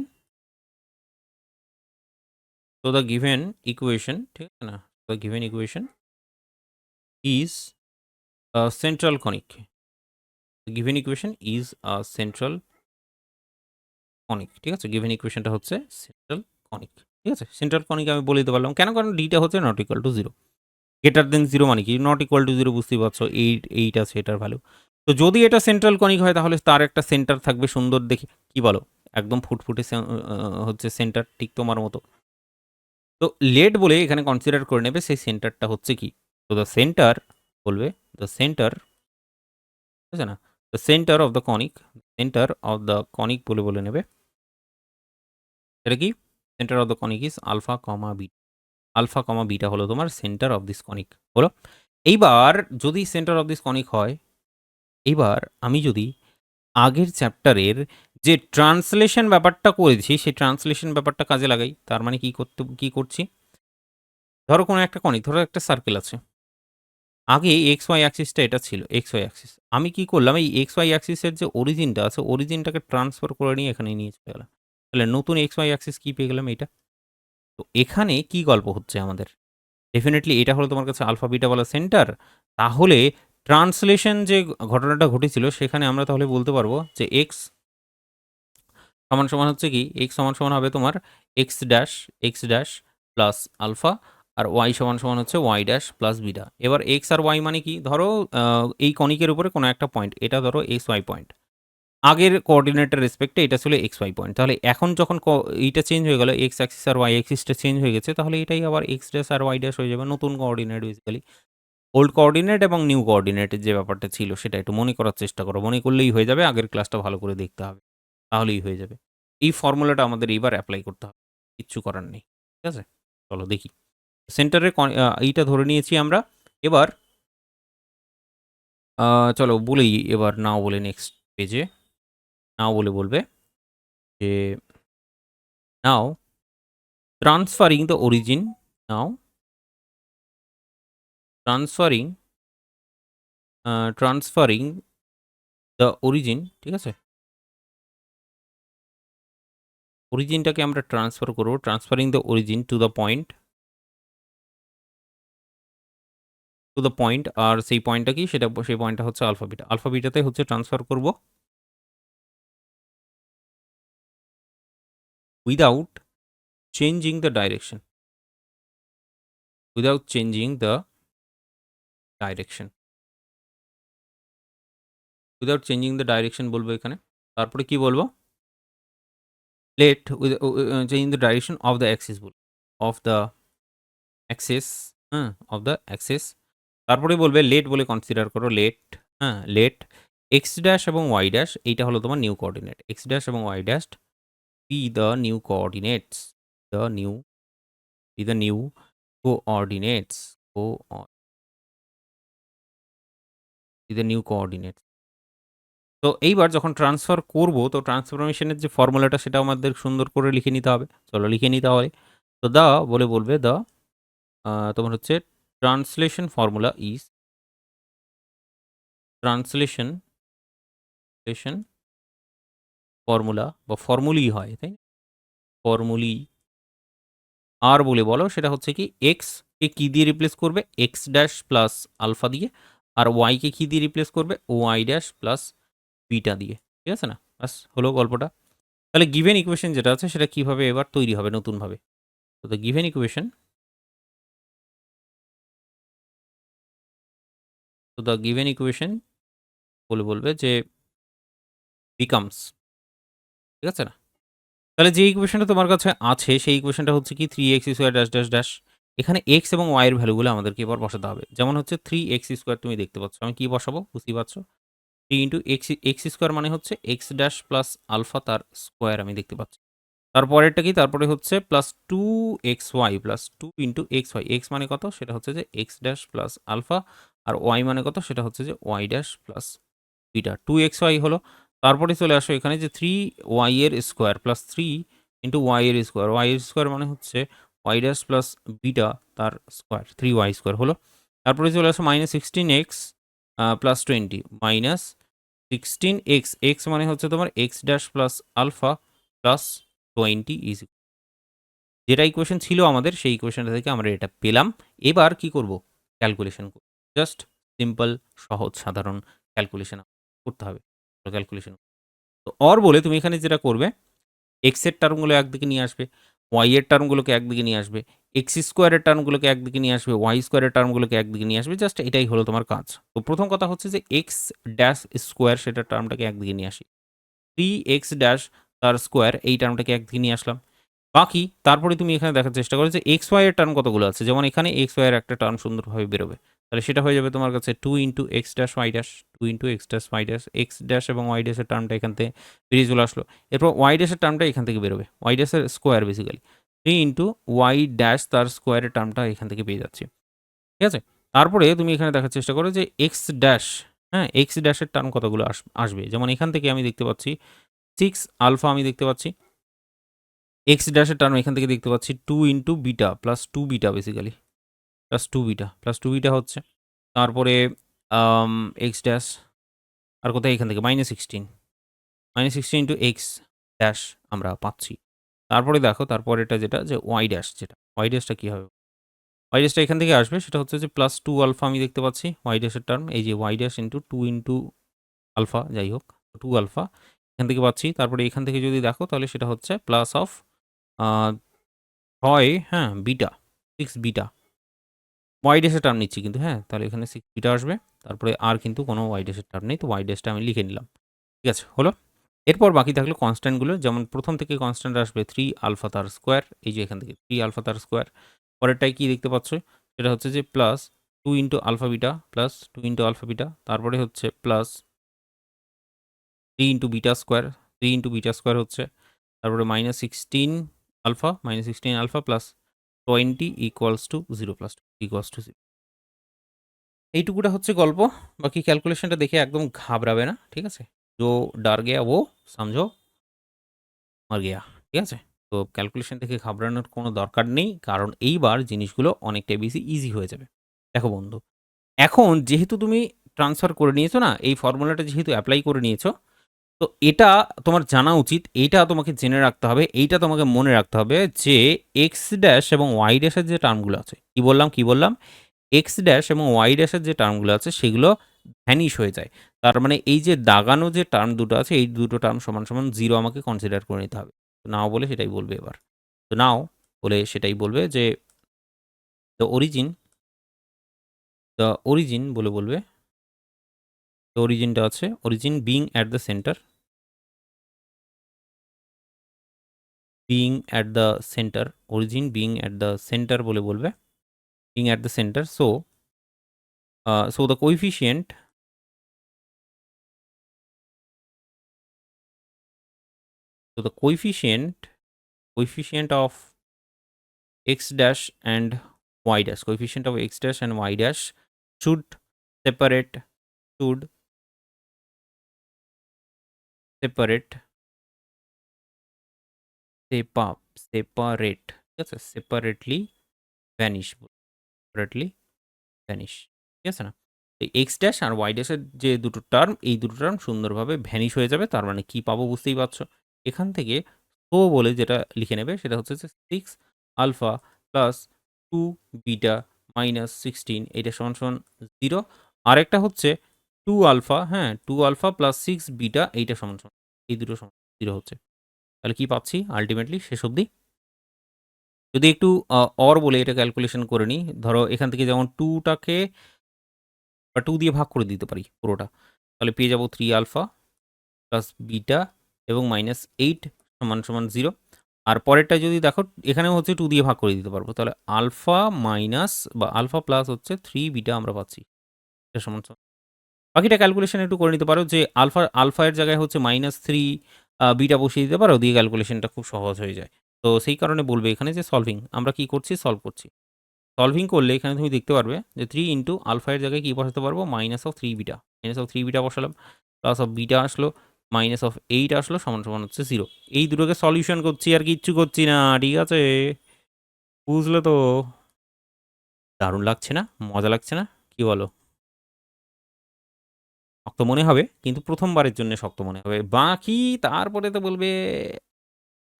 ঠিক আছে না, the given equation is central conic, given equation is central conic, ঠিক আছে। গিভেন ইকুয়েশনটা হচ্ছে সেন্ট্রাল কনিক, ঠিক আছে। সেন্ট্রাল কনিক আমি বলে দিতে পারলাম কেন, কারণ ডিটা হচ্ছে not equal to 0, greater than 0 মানে কি নট ইকুয়াল টু 0, বুঝতেই পারছো, এইট আছে এটার ভ্যালু। তো যদি এটা সেন্ট্রাল কনিক হয় তাহলে তার একটা সেন্টার থাকবে সুন্দর দেখে, কি বলো, একদম ফুটফুটে হচ্ছে সেন্টার, ঠিক তোমার মতো। তো লেট বলে এখানে কনসিডার করে নেবে সেই সেন্টারটা হচ্ছে কি, তো দ্য সেন্টার বলবে দ্য সেন্টার, ঠিক আছে না, the centre of the conic, centre of the conic বলে নেবে, এটা কি, centre of the conic is alpha comma beta, alpha comma beta হলো তোমার সেন্টার অফ দিস কনিক হলো। এইবার যদি সেন্টার অফ দিস কনিক হয়, এইবার আমি যদি আগের চ্যাপ্টারের যে ট্রান্সলেশন ব্যাপারটা করেছি সেই ট্রান্সলেশন ব্যাপারটা কাজে লাগাই, তার মানে কি করছি, ধরো কোনো একটা কনিক, ধরো একটা সার্কেল আছে, আগে এক্স ওয়াই অ্যাক্সিসটা এটা ছিল এক্স ওয়াই অ্যাক্সিস, আমি কি করলাম এই এক্স ওয়াই অ্যাক্সিসের যে অরিজিনটা আছে অরিজিনটাকে ট্রান্সফার করে নিয়ে এখানে নিয়ে চলে গেলাম, তাহলে নতুন এক্স ওয়াই অ্যাক্সিস কি পেয়ে গেলাম এটা। তো এখানে কি গল্প হচ্ছে আমাদের, ডেফিনেটলি এটা হলো তোমার কাছে আলফা বিটা বলা সেন্টার, তাহলে ট্রান্সলেশন যে ঘটনাটা ঘটেছিল সেখানে আমরা তাহলে বলতে পারবো যে এক্স সমান সমান হচ্ছে কি, এক্স সমান সমান হবে তোমার এক্স ড্যাশ প্লাস আলফা, আর ওয়াই সমান সমান হচ্ছে ওয়াই ড্যাশ প্লাস বিটা। এবার এক্স আর ওয়াই মানে কি, ধরো এই কনিকের উপরে কোনো একটা পয়েন্ট, এটা ধরো এক্স ওয়াই পয়েন্ট, আগের কোঅর্ডিনেটের রেসপেক্টে এটা ছিল এক্স ওয়াই পয়েন্ট, তাহলে এখন যখন এইটা চেঞ্জ হয়ে গেল, এক্স অ্যাক্সিস আর ওয়াই অ্যাক্সিসটা চেঞ্জ হয়ে গেছে, তাহলে এটাই আবার এক্স ড্যাশ আর ওয়াই ড্যাশ হয়ে যাবে নতুন কোঅর্ডিনেট। বেসিক্যালি ওল্ড কোঅর্ডিনেট এবং নিউ কোঅর্ডিনেটের যে ব্যাপারটা ছিল সেটা একটু মনে করার চেষ্টা করো, মনে করলেই হয়ে যাবে, আগের ক্লাসটা ভালো করে দেখতে হবে, তাহলেই হয়ে যাবে। এই ফর্মুলাটা আমাদের এইবার অ্যাপ্লাই করতে হবে, কিচ্ছু করার নেই, ঠিক আছে। চলো দেখি, সেন্টারের এইটা ধরে নিয়েছি আমরা, এবার চলো বলেই, এবার নাও বলে নেক্সট পেজে, নাও বলবে যে now transferring the origin, now transferring the origin, ঠিক আছে, অরিজিনটাকে আমরা ট্রান্সফার করবো, transferring the origin to the point, আর সেই পয়েন্টটা কি, সেটা সেই পয়েন্টটা হচ্ছে আলফাবিটা, আলফাবিটাতে হচ্ছে ট্রান্সফার করব without changing the direction, without changing the direction, without changing the direction বলবো এখানে, তারপরে কি বলবো, let changing the direction of the axis, বলবো অফ দ্য অ্যাক্সিস, হ্যাঁ অফ দ্য অ্যাক্সিস, তারপরে বলবে লেট বলে কনসিডার করো, লেট, হ্যাঁ লেট এক্স ড্যাশ এবং ওয়াই ড্যাশ, এইটা হলো তোমার নিউ কোঅর্ডিনেট, এক্স ড্যাশ এবং Y dash be the new coordinates, the new be the new coordinates, be the new coordinates। তো এইবার যখন ট্রান্সফার করব, তো ট্রান্সফরমেশনের যে ফর্মুলাটা সেটা আমাদের সুন্দর করে লিখে নিতে হবে, চলো লিখে নিতে হবে। তো দা বলবে দা তোমার হচ্ছে translation formula is, translation formula বা ফর্মুলি হয়, তাই ফর্মুলি, আর বলো সেটা হচ্ছে কি, এক্স কে কী দিয়ে রিপ্লেস করবে, এক্স ড্যাশ প্লাস আলফা দিয়ে, আর ওয়াইকে কী দিয়ে রিপ্লেস করবে, ওয়াই ড্যাশ প্লাস বিটা দিয়ে, ঠিক আছে না, বাস হলো গল্পটা। তাহলে গিভেন ইকুয়েশন যেটা আছে সেটা কিভাবে এবার তৈরি হবে নতুনভাবে, তো দ্য গিভেন ইকুয়েশন, তো দ্য গিভেন ইকুয়েশন বলবে যে বিকামস, ঠিক আছে না, তাহলে যে ইকুয়েশনটা তোমার কাছে আছে সেই ইকুয়েশনটা হচ্ছে কি, 3x² ড্যাশ ড্যাশ ড্যাশ, এখানে এক্স এবং ওয়াই এর ভ্যালুগুলো আমাদেরকে এবার বসাতে হবে, যেমন হচ্ছে 3x² তুমি দেখতে পাচ্ছ, আমি কি বসাবো বুঝতেই পারছো, 3 ইন্টু এক্স স্কোয়ার মানে হচ্ছে এক্স ড্যাশ প্লাস আলফা তার স্কোয়ার আমি দেখতে পাচ্ছি, তারপরেরটা কি, তারপরে হচ্ছে plus 2xy plus 2 into X Y, X মানে কত সেটা হচ্ছে যে এক্স ড্যাশ প্লাস আলফা, আর ওয়াই মানে কত সেটা হচ্ছে যে Y dash plus beta 2xy হলো। তারপরে চলে আসো এখানে যে 3y এর স্কোয়ার প্লাস 3 ইন্টু ওয়াই এর স্কোয়ার, ওয়াই এর স্কোয়ার মানে হচ্ছে ওয়াই ড্যাশ প্লাস বিটা তার স্কোয়ার 3y স্কোয়ার হলো। তারপরে চলে আসো -16x প্লাস 20 -16x, x মানে হচ্ছে তোমার X dash plus alpha plus 20 is, যেটা ইকুয়েশন ছিল আমাদের সেই ইকুয়েশনটা থেকে আমরা এটা পেলাম। এবার কি করব, ক্যালকুলেশন করব, জাস্ট সিম্পল সহজ সাধারণ ক্যালকুলেশন করতে হবে। ক্যালকুলেশন তো অর বলে তুমি এখানে যেটা করবে, এক্স এর টার্মগুলো একদিকে নিয়ে আসবে, ওয়াই এর টার্মগুলোকে একদিকে নিয়ে আসবে, এক্স স্কোয়ারের টার্মগুলোকে একদিকে নিয়ে আসবে, ওয়াই স্কোয়ারের টার্মগুলোকে একদিকে নিয়ে আসবে, জাস্ট এটাই হলো তোমার কাজ। তো প্রথম কথা হচ্ছে যে এক্স ড্যাশ স্কোয়ার সেটার টার্মটাকে একদিকে নিয়ে আসি, 3x ড্যাশ তার স্কোয়ার এই টার্মটাকে একদিকে নিয়ে আসলাম। বাকি তারপরে তুমি এখানে দেখার চেষ্টা করো যে এক্স ওয়াই এর টার্ম কতগুলো আছে, যেমন এখানে এক্স ওয়াই এর একটা টার্ম সুন্দরভাবে বেরোবে, তাহলে সেটা হয়ে যাবে তোমার কাছে 2 into x dash Y dash, 2 into x dash Y dash, X dash এবং ওয়াই ড্যাশের টার্মটা এখান থেকে বেরিয়ে চলে আসলো। এরপর ওয়াই ড্যাশের টার্মটা এখান থেকে বেরোবে, ওয়াই ড্যাশের square basically 3 into Y dash তার স্কোয়ারের টার্মটা এখান থেকে পেয়ে যাচ্ছে, ঠিক আছে। তারপরে তুমি এখানে দেখার চেষ্টা করো যে এক্স ড্যাশ, হ্যাঁ এক্স ড্যাশের টার্ম কতগুলো আসবে, যেমন এখান থেকে আমি দেখতে পাচ্ছি 6 আলফা আমি দেখতে পাচ্ছি, এক্স ড্যাশের টার্ম এখান থেকে দেখতে পাচ্ছি 2 into beta plus 2 beta basically plus two beta হচ্ছে। তারপরে এক্স ড্যাশ আর কোথায়, এখান থেকে -16 ইন্টু এক্স ড্যাশ আমরা পাচ্ছি। তারপরে দেখো তারপর এটা যেটা যে ওয়াই ড্যাশ, যেটা ওয়াই ড্যাশটা কী হবে, ওয়াই ড্যাশটা এখান থেকে আসবে, সেটা হচ্ছে যে +2 আলফা আমি দেখতে পাচ্ছি ওয়াই ড্যাশের টার্ম, এই যে Y dash into 2 into alpha, যাই হোক 2 আলফা এখান থেকে পাচ্ছি। তারপরে এখান থেকে যদি দেখো তাহলে সেটা হচ্ছে প্লাস অফ 6, হ্যাঁ বিটা 6 বিটা, ওয়াই ড্যাশের টার্ম নিচ্ছি কিন্তু, হ্যাঁ তাহলে এখানে 6 বিটা আসবে। তারপরে আর কিন্তু কোনো ওয়াই ড্যাশের টার্ম নেই, তো ওয়াই ড্যাশটা আমি লিখে নিলাম, ঠিক আছে হলো। এরপর বাকি থাকলো কনস্ট্যান্টগুলো, যেমন প্রথম থেকে কনস্ট্যান্ট আসবে 3 আলফা তার স্কোয়ার, এই যে এখান থেকে 3 আলফা তার স্কোয়ার। পরেরটাই কি দেখতে পাচ্ছ, সেটা হচ্ছে যে plus 2 into alpha beta plus 2 into alpha beta, তারপরে হচ্ছে plus 3 into beta square, 3 into beta square হচ্ছে, তারপরে -16 alpha plus 20 equals to 0 plus equals to 0। এইটুকুটা হচ্ছে গল্প, বাকি ক্যালকুলেশনটা দেখে একদম ঘাবড়াবে না, ঠিক আছে। जो डर गया वो समझो मर गया, ঠিক আছে। তো ক্যালকুলেশন দেখে ঘাবড়ানোর কোনো দরকার নেই, কারণ এইবার জিনিসগুলো অনেকটাই বেশি ইজি হয়ে যাবে। দেখো বন্ধু, এখন যেহেতু তুমি ট্রান্সফার করে নিয়েছো না, এই ফর্মুলাটা যেহেতু অ্যাপ্লাই করে নিয়েছো, তো এটা তোমার জানা উচিত, এইটা তোমাকে জেনে রাখতে হবে, এইটা তোমাকে মনে রাখতে হবে যে এক্স ড্যাশ এবং ওয়াই ড্যাশের যে টার্মগুলো আছে, কি বললাম এক্স ড্যাশ এবং ওয়াই ড্যাশের যে টার্মগুলো আছে সেগুলো ভ্যানিশ হয়ে যায়। তার মানে এই যে দাগানো যে টার্ম দুটো আছে, এই দুটো টার্ম সমান সমান 0 আমাকে কনসিডার করে নিতে হবে। তো নাও বলে সেটাই বলবে এবার, তো নাও বলে সেটাই বলবে যে দ্য অরিজিন বলে বলবে, তো অরিজিনটা আছে, origin being at the centre, origin being at the centre বলে বলবে, being at the centre. So the coefficient of x dash and y dash, coefficient of x dash and y dash should separate separate separate, ঠিক আছে, separately vanish, ঠিক আছে না। তো এক্স ড্যাশ আর ওয়াই ড্যাশের যে দুটো টার্ম, এই দুটো টার্ম সুন্দরভাবে ভ্যানিশ হয়ে যাবে। তার মানে কি পাবো বুঝতেই পারছো, এখান থেকে সো বলে যেটা লিখে নেবে সেটা হচ্ছে যে 6 আলফা প্লাস 2 বিটা -16, এইটা সমান সমান 0। আরেকটা হচ্ছে 2 আলফা, হ্যাঁ 2 আলফা প্লাস 6 বিটা, এইটা সমান সমান, এই দুটো সমান 0 হচ্ছে। তাহলে কি পাচ্ছি আলটিমেটলি শেষ অবধি, যদি একটু অর বলে এটা ক্যালকুলেশন করে নিই, ধরো এখান থেকে যেমন 2টাকে বা 2 দিয়ে ভাগ করে দিতে পারি পুরোটা, তাহলে পেয়ে যাবো 3 আলফা প্লাস বিটা এবং -8 সমান সমান 0। আর পরেরটা যদি দেখো এখানেও হচ্ছে 2 দিয়ে ভাগ করে দিতে পারবো, তাহলে আলফা মাইনাস বা আলফা প্লাস হচ্ছে 3 বিটা আমরা পাচ্ছি, এটা সমান সমান। বাকিটা ক্যালকুলেশন একটু করে নিতে পারো, যে আলফা এর জায়গায় হচ্ছে -3 বিটা বসিয়ে দিতে পারো, দিয়ে ক্যালকুলেশনটা খুব সহজ হয়ে যায়। তো সেই কারণে বলবে এখানে যে সলভিং, আমরা কি করছি, সলভ করছি। সলভিং করলে এখানে তুমি দেখতে পারবে যে 3 ইন্টু আলফা এর জায়গায় কি বসাতে পারবো, -3 বিটা বসালাম। প্লাস অফ বিটা আসলো মাইনাস অফ 8 আসলো সমান সমান হচ্ছে 0। এই দুটোকে সলিউশন করছি আর কিচ্ছু করছি না, ঠিক আছে? বুঝলে তো? দারুণ লাগছে না? মজা লাগছে না? কি বলো? শক্ত মনে হবে, কিন্তু প্রথমবারের জন্য শক্ত মনে হবে। বাকি তারপরে তো বলবে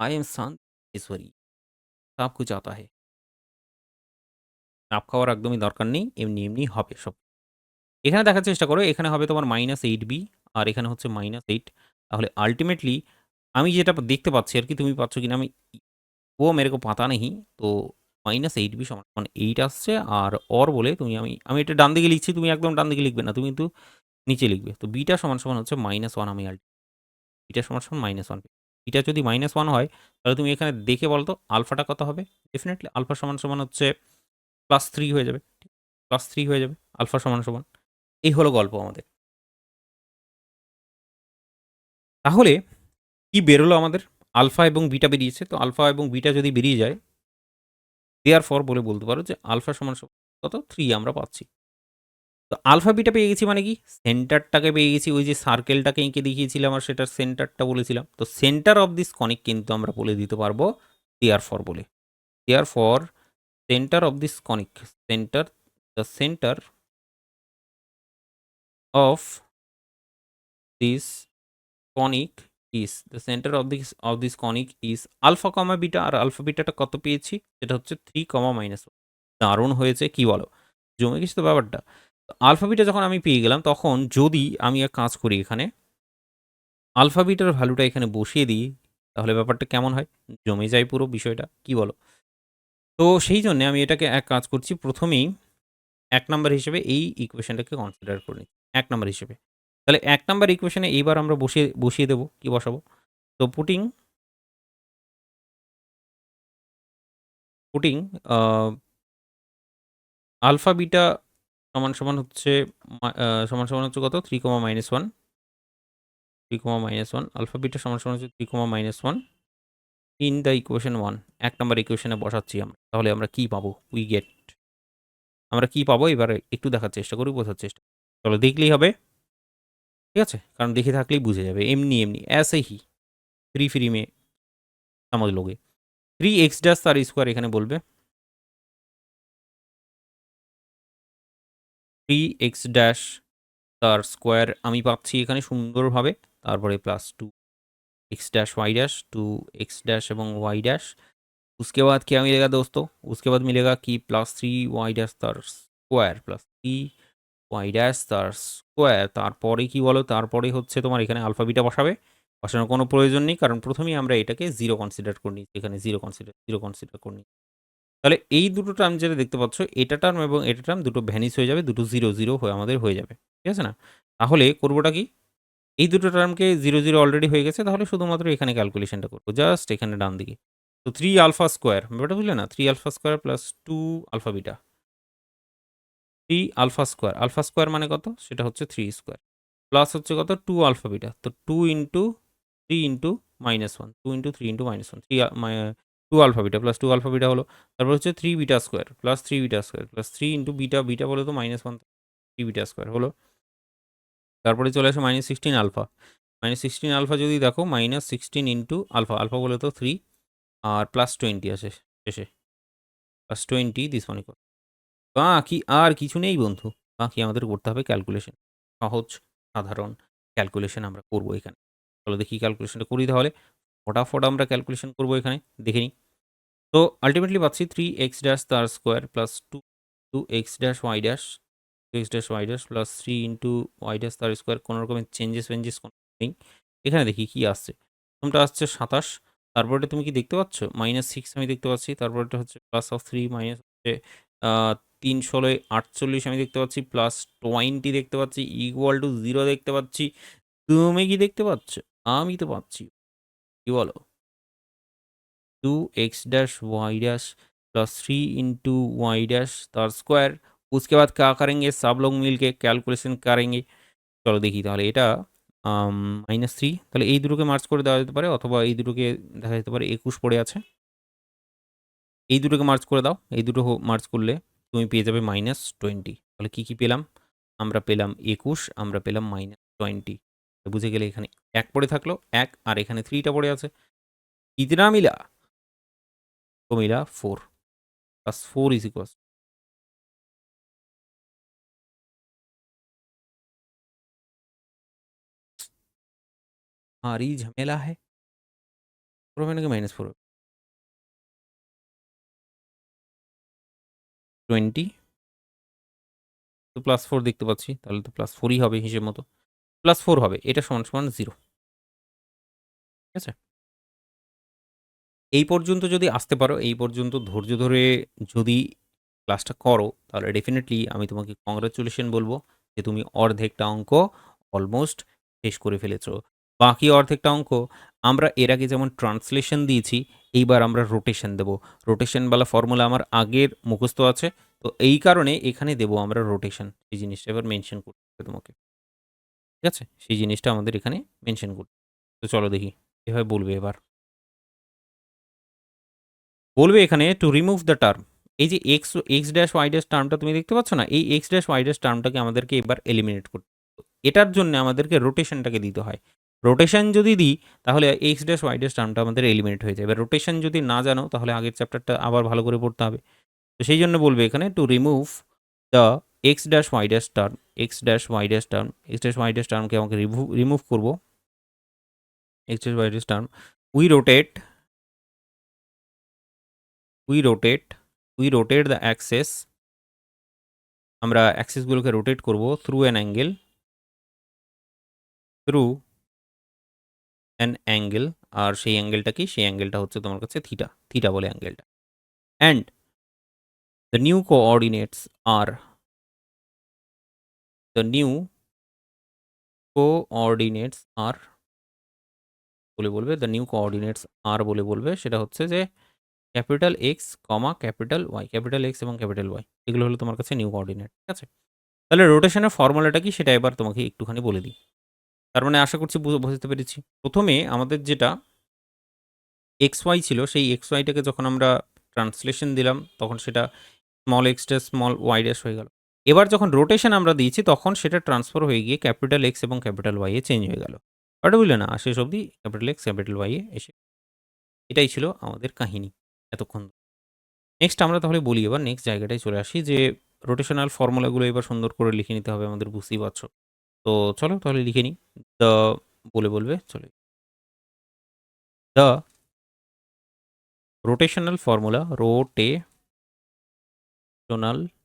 আই এম শান্তিশ্বরী, সব কুছ আতা হে। চাপ খাওয়ার একদমই দরকার নেই, এমনি এমনি হবে সব। এখানে দেখার চেষ্টা করো, এখানে হবে তোমার -8b আর এখানে হচ্ছে -8। তাহলে আল্টিমেটলি আমি যেটা দেখতে পাচ্ছি আর কি, তুমি পাচ্ছ কিনা আমি, ও মেরে কো পাতা নেই। তো -8b সমান সমান 8 আসছে, আর অর বলে তুমি, আমি এটা ডান দিকে লিখছি, তুমি একদম ডান দিকে লিখবে না, তুমি কিন্তু নিচে লিখবে। তো বিটা সমান সমান হচ্ছে -1, আমি বিটা সমান সমান -1। বিটা যদি -1 হয় তাহলে তুমি এখানে দেখে বলো তো আলফাটা কত হবে? ডেফিনেটলি আলফা সমান সমান হচ্ছে +3 হয়ে যাবে, +3 হয়ে যাবে আলফা সমান সমান। এই হলো গল্প আমাদের। তাহলে কি বেরোলো আমাদের? আলফা এবং বিটা বেরিয়েছে। তো আলফা এবং বিটা যদি বেরিয়ে যায়, দেয়ারফর বলে বলতে পারো যে আলফা সমান সমান কত? 3 আমরা পাচ্ছি। তো আলফা বিটা পেয়ে গেছি মানে কি? সেন্টারটাকে পেয়ে গেছি, ওই যে সার্কেলটাকে এঁকে দেখিয়েছিলাম আর সেটার সেন্টারটা বলেছিলাম। তো সেন্টার অফ দিস কনিক কিন্তু আমরা বলে দিতে পারবো দেয়ারফর বলে। Therefore centre of this conic, centre, the centre of this conic is, the centre of this conic is alpha comma beta. আর আলফা বিটাটা কত পেয়েছি? সেটা হচ্ছে 3, -1। দারুণ হয়েছে, কি বলো? জমে গেছে তো ব্যাপারটা। আলফা বিটা যখন আমি পেয়ে গেলাম, তখন যদি আমি এক কাজ করি, এখানে আলফা বিটার ভ্যালুটা এখানে বসিয়ে দিই, তাহলে ব্যাপারটা কেমন হয়? জমে যায় পুরো বিষয়টা, কি বলো? তো সেই জন্য আমি এটাকে এক কাজ করছি, প্রথমেই 1 নাম্বার হিসেবে এই ইকুয়েশনটাকে কনসিডার করে নিই 1 নাম্বার হিসেবে। তাহলে 1 নাম্বার ইকুয়েশনে এইবার আমরা বসিয়ে দেবো, কি বসাবো? তো পুটিং আলফা বিটা সমান সমান হচ্ছে সমান সমান হচ্ছে কত? 3, -1, 3, -1। আলফা বিটা সমান সমান হচ্ছে 3, -1 ইন দ্য ইকুয়েশন 1। 1 নাম্বার ইকুয়েশনে বসাচ্ছি আমরা। তাহলে আমরা কি পাবো? উই গেট, আমরা কি পাবো এবারে একটু দেখার চেষ্টা করি, বোঝার চেষ্টা। চলো দেখলেই হবে, ঠিক আছে? কারণ দেখে থাকলেই বুঝে যাবে। এমনি এমনি ऐसे ही फ्री फ्री में समझ लोगे। 3x ড্যাশ তার স্কোয়ার এখানে বলবে 3x ড্যাশ তার স্কোয়ার আমি পাচ্ছি এখানে সুন্দরভাবে। তারপরে +2 x dash y dash 2x dash এবং y डैश। उसके बाद क्या मिलेगा दोस्तों? उसके बाद मिलेगा कि +3 y डैश তার স্কোয়ার +3 y ড্যাশ তার স্কোয়ার। তারপরে কি বলো? তারপরে হচ্ছে তোমার এখানে আলফা বিটা বসাবে। বসানোর কোনো প্রয়োজন নেই, কারণ প্রথমেই আমরা এটাকে 0 কনসিডার করে নিই। এখানে 0 কনসিডার করে নিই। তাহলে এই দুটো টার্ম যেটা দেখতে পাচ্ছ, এটা টার্ম এবং এটা টার্ম দুটো ভ্যানিশ হয়ে যাবে, দুটো 0 0 হয়ে আমাদের হয়ে যাবে। ঠিক আছে না? তাহলে করবোটা কি? এই দুটো টার্মকে 0 0 অলরেডি হয়ে গেছে, তাহলে শুধুমাত্র এখানে ক্যালকুলেশনটা করবো। জাস্ট এখানে ডান দিকে। তো 3 আলফা স্কোয়ার, ব্যাপারটা বুঝলে না? 3 alpha square plus 2 alpha beta. 3 alpha square, alpha square মানে কত? সেটা হচ্ছে 3 স্কোয়ার। প্লাস হচ্ছে কত? 2 আলফা বিটা। তো 2 into 3 into -1, 2 into 3 into -1, 2 alpha beta plus 2 alpha beta হলো। তারপর হচ্ছে 3 beta square plus 3 beta square plus 3 into beta, beta বলে তো -1, 3 বিটা স্কোয়ার হলো। তারপরে চলে আসে -16 আলফা। -16 আলফা যদি দেখো, -16 ইন্টু আলফা, আলফা বলে তো 3, আর +20 আসে শেষে, +20 দিস ওয়ান ইকুয়াল। বাকি আর কিছু নেই বন্ধু। বাকি আমাদের করতে হবে ক্যালকুলেশন। সহজ সাধারণ ক্যালকুলেশন আমরা করব এখানে। চলো দেখি ক্যালকুলেশনটা করি তাহলে। ফটাফট আমরা ক্যালকুলেশন করব এখানে, দেখে নিই। তো আল্টিমেটলি পাচ্ছি 3x ড্যাশ তার square plus 2x dash Y dash, 2x dash Y dash plus 3 into Y dash তার স্কোয়ার। কোনো রকমের চেঞ্জেস নেই। এখানে দেখি কি আসছে। প্রথমটা আসছে 27, তারপরটা তুমি কি দেখতে পাচ্ছ? -6 আমি দেখতে পাচ্ছি। তারপরটা হচ্ছে +3 মাইনাস হচ্ছে 3 16 48 আমি দেখতে পাচ্ছি, +20 দেখতে পাচ্ছি, ইকুয়াল টু 0 দেখতে পাচ্ছি। তুমি কি দেখতে পাচ্ছ? আমি তো পাচ্ছি। কি বলো? 2x dash y dash plus 3 into y dash তার স্কোয়ার। उसके बाद क्या करेंगे? सब लोग मिल के ক্যালকুলেশন करेंगे। চলো দেখি তাহলে এটা -3, তাহলে এই দুটোকে মার্চ করে দেওয়া যেতে পারে, অথবা এই দুটোকে দেখা যেতে পারে 21 পড়ে আছে। এই দুটোকে মার্চ করে দাও। এই দুটো মার্চ করলে তুমি পেয়ে যাবে -20। তাহলে কি পেলাম? আমরা পেলাম 21, আমরা পেলাম -20। বুঝে গেলে এখানে 1 পড়ে থাকলো 1 আর এখানে 3টা পড়ে আছে। কিতনা মিলা? তো মিলা 4 প্লাস 4 ইজ ইকুয়ালস भारी झमेला है। 4 হবে নাকি -4 হবে? 20 তো +4 দেখতে পাচ্ছি। তাহলে তো +4ই হবে হিসেব মতো। +4 হবে। এটা সমান, সমান 0 ঠিক আছে? এই পর্যন্ত যদি আসতে পারো, এই পর্যন্ত ধৈর্য ধরে যদি ক্লাসটা করো, তাহলে ডেফিনিটলি আমি তোমাকে কংগ্রাচুলেশন বলব যে তুমি অর্ধেকটা অঙ্ক অলমোস্ট শেষ করে ফেলেছো। বাকি অর্ধেকটা অঙ্ক আমরা এর আগে যেমন ট্রান্সলেশন দিয়েছি, এইবার আমরা রোটেশন দেব। রোটেশনওয়ালা ফর্মুলা আমার আগের মুখস্থ আছে, তো এই কারণে এখানে দেব আমরা রোটেশন। সেই জিনিসটা এবার মেনশন করতে হবে তোমাকে, ঠিক আছে? সেই জিনিসটা আমাদের এখানে মেনশন করতে হবে। তো চলো দেখি এভাবে বলবে এবার। বলবে এখানে টু রিমুভ দ্য টার্ম। এই যে এক্স ড্যাশ ওয়াই ড্যাশ টার্মটা তুমি দেখতে পাচ্ছ না, এই এক্স ড্যাশ ওয়াই ড্যাশ টার্মটাকে আমাদেরকে এবার এলিমিনেট করতে হবে। এটার জন্য আমাদেরকে রোটেশনটাকে দিতে হয়। রোটেশন যদি দিই তাহলে এক্স ড্যাশ ওয়াই ড্যাশ টার্মটা আমাদের এলিমিনেট হয়ে যাবে। রোটেশন যদি না জানো তাহলে আগের চ্যাপ্টারটা আবার ভালো করে পড়তে হবে। তো সেই জন্য বলবে এখানে to remove the X dash Y dash term, X dash Y dash term, X dash Y dash টার্মকে আমাকে রিমুভ করবো। X dash Y dash term we rotate we rotate we rotate the axis, আমরা অ্যাক্সিসগুলোকে রোটেট করব through an angle, through an angle. আর সেই অ্যাঙ্গেলটা কি? সেই অ্যাঙ্গেলটা হচ্ছে তোমার কাছে থিটা, থিটা বলে অ্যাঙ্গেলটা। And the new coordinates are, the new coordinates are বলে বলবে, দ্য নিউ কোঅর্ডিনেটস আর বলে বলবে, সেটা হচ্ছে যে ক্যাপিটাল এক্স কমা ক্যাপিটাল ওয়াই, ক্যাপিটাল এক্স এবং ক্যাপিটাল ওয়াই, এগুলো হলো তোমার কাছে নিউ কোঅর্ডিনেট, ঠিক আছে? তাহলে রোটেশনের ফর্মুলাটা কি সেটা এবার তোমাকে একটুখানি বলে দিই। তার মানে আশা করছি বুঝতে পেরেছি। প্রথমে আমাদের যেটা এক্স ওয়াই ছিল, সেই এক্স ওয়াইটাকে যখন আমরা ট্রান্সলেশন দিলাম তখন সেটা small x dash small y dash হয়ে গেল। এবার যখন রোটেশন আমরা দিয়েছি তখন সেটা ট্রান্সফার হয়ে গিয়ে ক্যাপিটাল এক্স এবং ক্যাপিটাল ওয়াই এ চেঞ্জ হয়ে গেল। ওটা বুঝলে না? শেষ অবধি capital X capital Y A এসে, এটাই ছিল আমাদের কাহিনী এতক্ষণ। নেক্সট আমরা তাহলে বলি, এবার নেক্সট জায়গাটায় চলে আসি যে রোটেশনাল ফর্মুলাগুলো এবার সুন্দর করে লিখে নিতে হবে আমাদের, বুঝতেই পারছো। তো চলো তাহলে লিখে নিই। দ্য বলে বলবে, চলে দ্য রোটেশনাল ফর্মুলা, রোটেশনাল,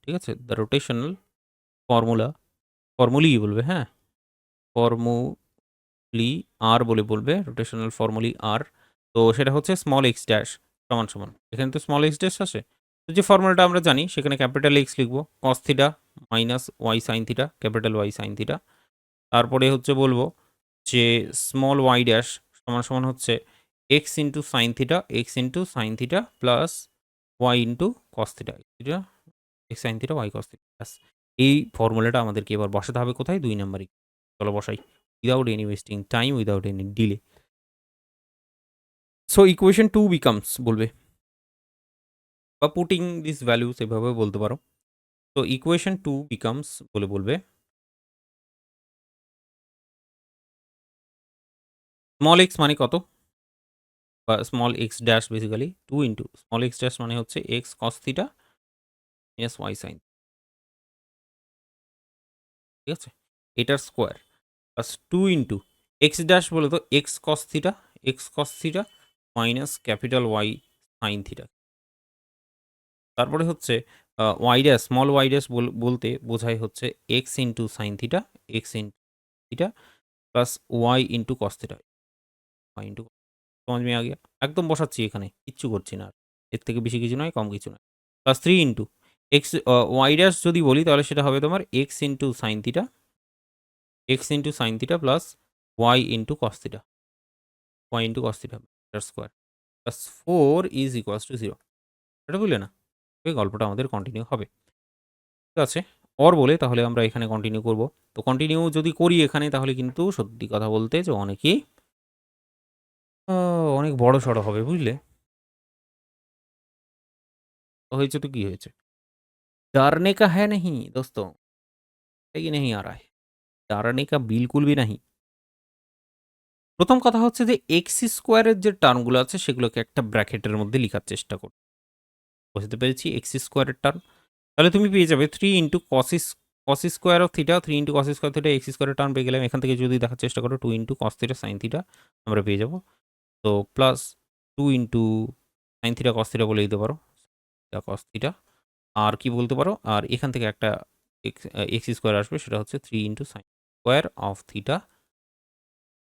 ঠিক আছে? দ্য রোটেশনাল ফর্মুলা, ফর্মুলি বলবে, হ্যাঁ, ফর্মুলি আর বলে বলবে, রোটেশনাল ফর্মুলি আর। তো সেটা হচ্ছে স্মল এক্স ড্যাশ সমান সমান, এখানে তো স্মল এক্স ড্যাশ আসে, তো যে ফর্মুলাটা আমরা জানি সেখানে ক্যাপিটাল এক্স লিখবো cos theta minus y sine theta, capital y sine theta. তারপরে হচ্ছে বলবো যে স্মল ওয়াই ড্যাশ সমান সমান হচ্ছে x into sine theta, x into sine theta plus Y into cos theta, theta x sine theta y cos theta plus. এই ফর্মুলাটা আমাদেরকে এবার বসাতে হবে কোথায়? 2 নাম্বারই। চলো বসাই, without any wasting time, without any delay. So equation 2 becomes বলবে, বা পুটিং দিস ভ্যালুস এভাবে বলতে পারো। তো ইকুয়েশন 2 বিকামস বলে বলবে স্মল এক্স মানে কত, বা small x dash basically 2 into small x dash মানে হচ্ছে x cos theta minus y sine, ঠিক আছে? এটার square plus 2 into x dash বলে তো x cos theta, x cos theta minus capital y sine theta. তারপরে হচ্ছে y dash, small y dash বলতে বোঝায় হচ্ছে x into sine theta, x into theta plus Y into cos theta, Y into, সমাজ মেয়ে আগে একদম বসাচ্ছি এখানে, কিচ্ছু করছি না আর, এর থেকে বেশি কিছু নয় কম কিছু নয়। Plus 3 into X Y dash যদি বলি তাহলে সেটা হবে তোমার X into sine theta, x into sine theta plus Y into cos theta, Y into cos theta এটার square plus 4 is equals to 0। এটা বুঝলে না? এই গল্পটা আমাদের কন্টিনিউ হবে, ঠিক আছে? অর বলে তাহলে আমরা এখানে কন্টিনিউ করব। তো কন্টিনিউ যদি করি এখানে তাহলে কিন্তু সত্যি কথা বলতে যে অনেকই অনেক বড় সড়ো হবে, বুঝলে? হয়েছে তো কি হয়েছে, डरने का है नहीं दोस्तों, है कि नहीं आ रहा है? डरने का बिल्कुल भी नहीं। প্রথম কথা হচ্ছে যে এক্স স্কোয়ারের যে টার্মগুলো আছে সেগুলোকে একটা ব্র্যাকেটের মধ্যে লেখার চেষ্টা করো। বুঝতে পেরেছি? এক্স স্কোয়ারের টার্ম। তাহলে তুমি পেয়ে যাবে 3 into cos square of theta, 3 into cos square theta, x স্কোয়ারের টার্ম পেয়ে গেলাম। এখান থেকে যদি দেখার চেষ্টা করো 2 into cos theta sine theta আমরা পেয়ে যাবো। তো plus 2 into sine theta cos theta বলে দিতে পারো, কস থিটা। আর কি বলতে পারো, আর এখান থেকে একটা এক্স স্কোয়ার আসবে, সেটা হচ্ছে 3 into sine square of theta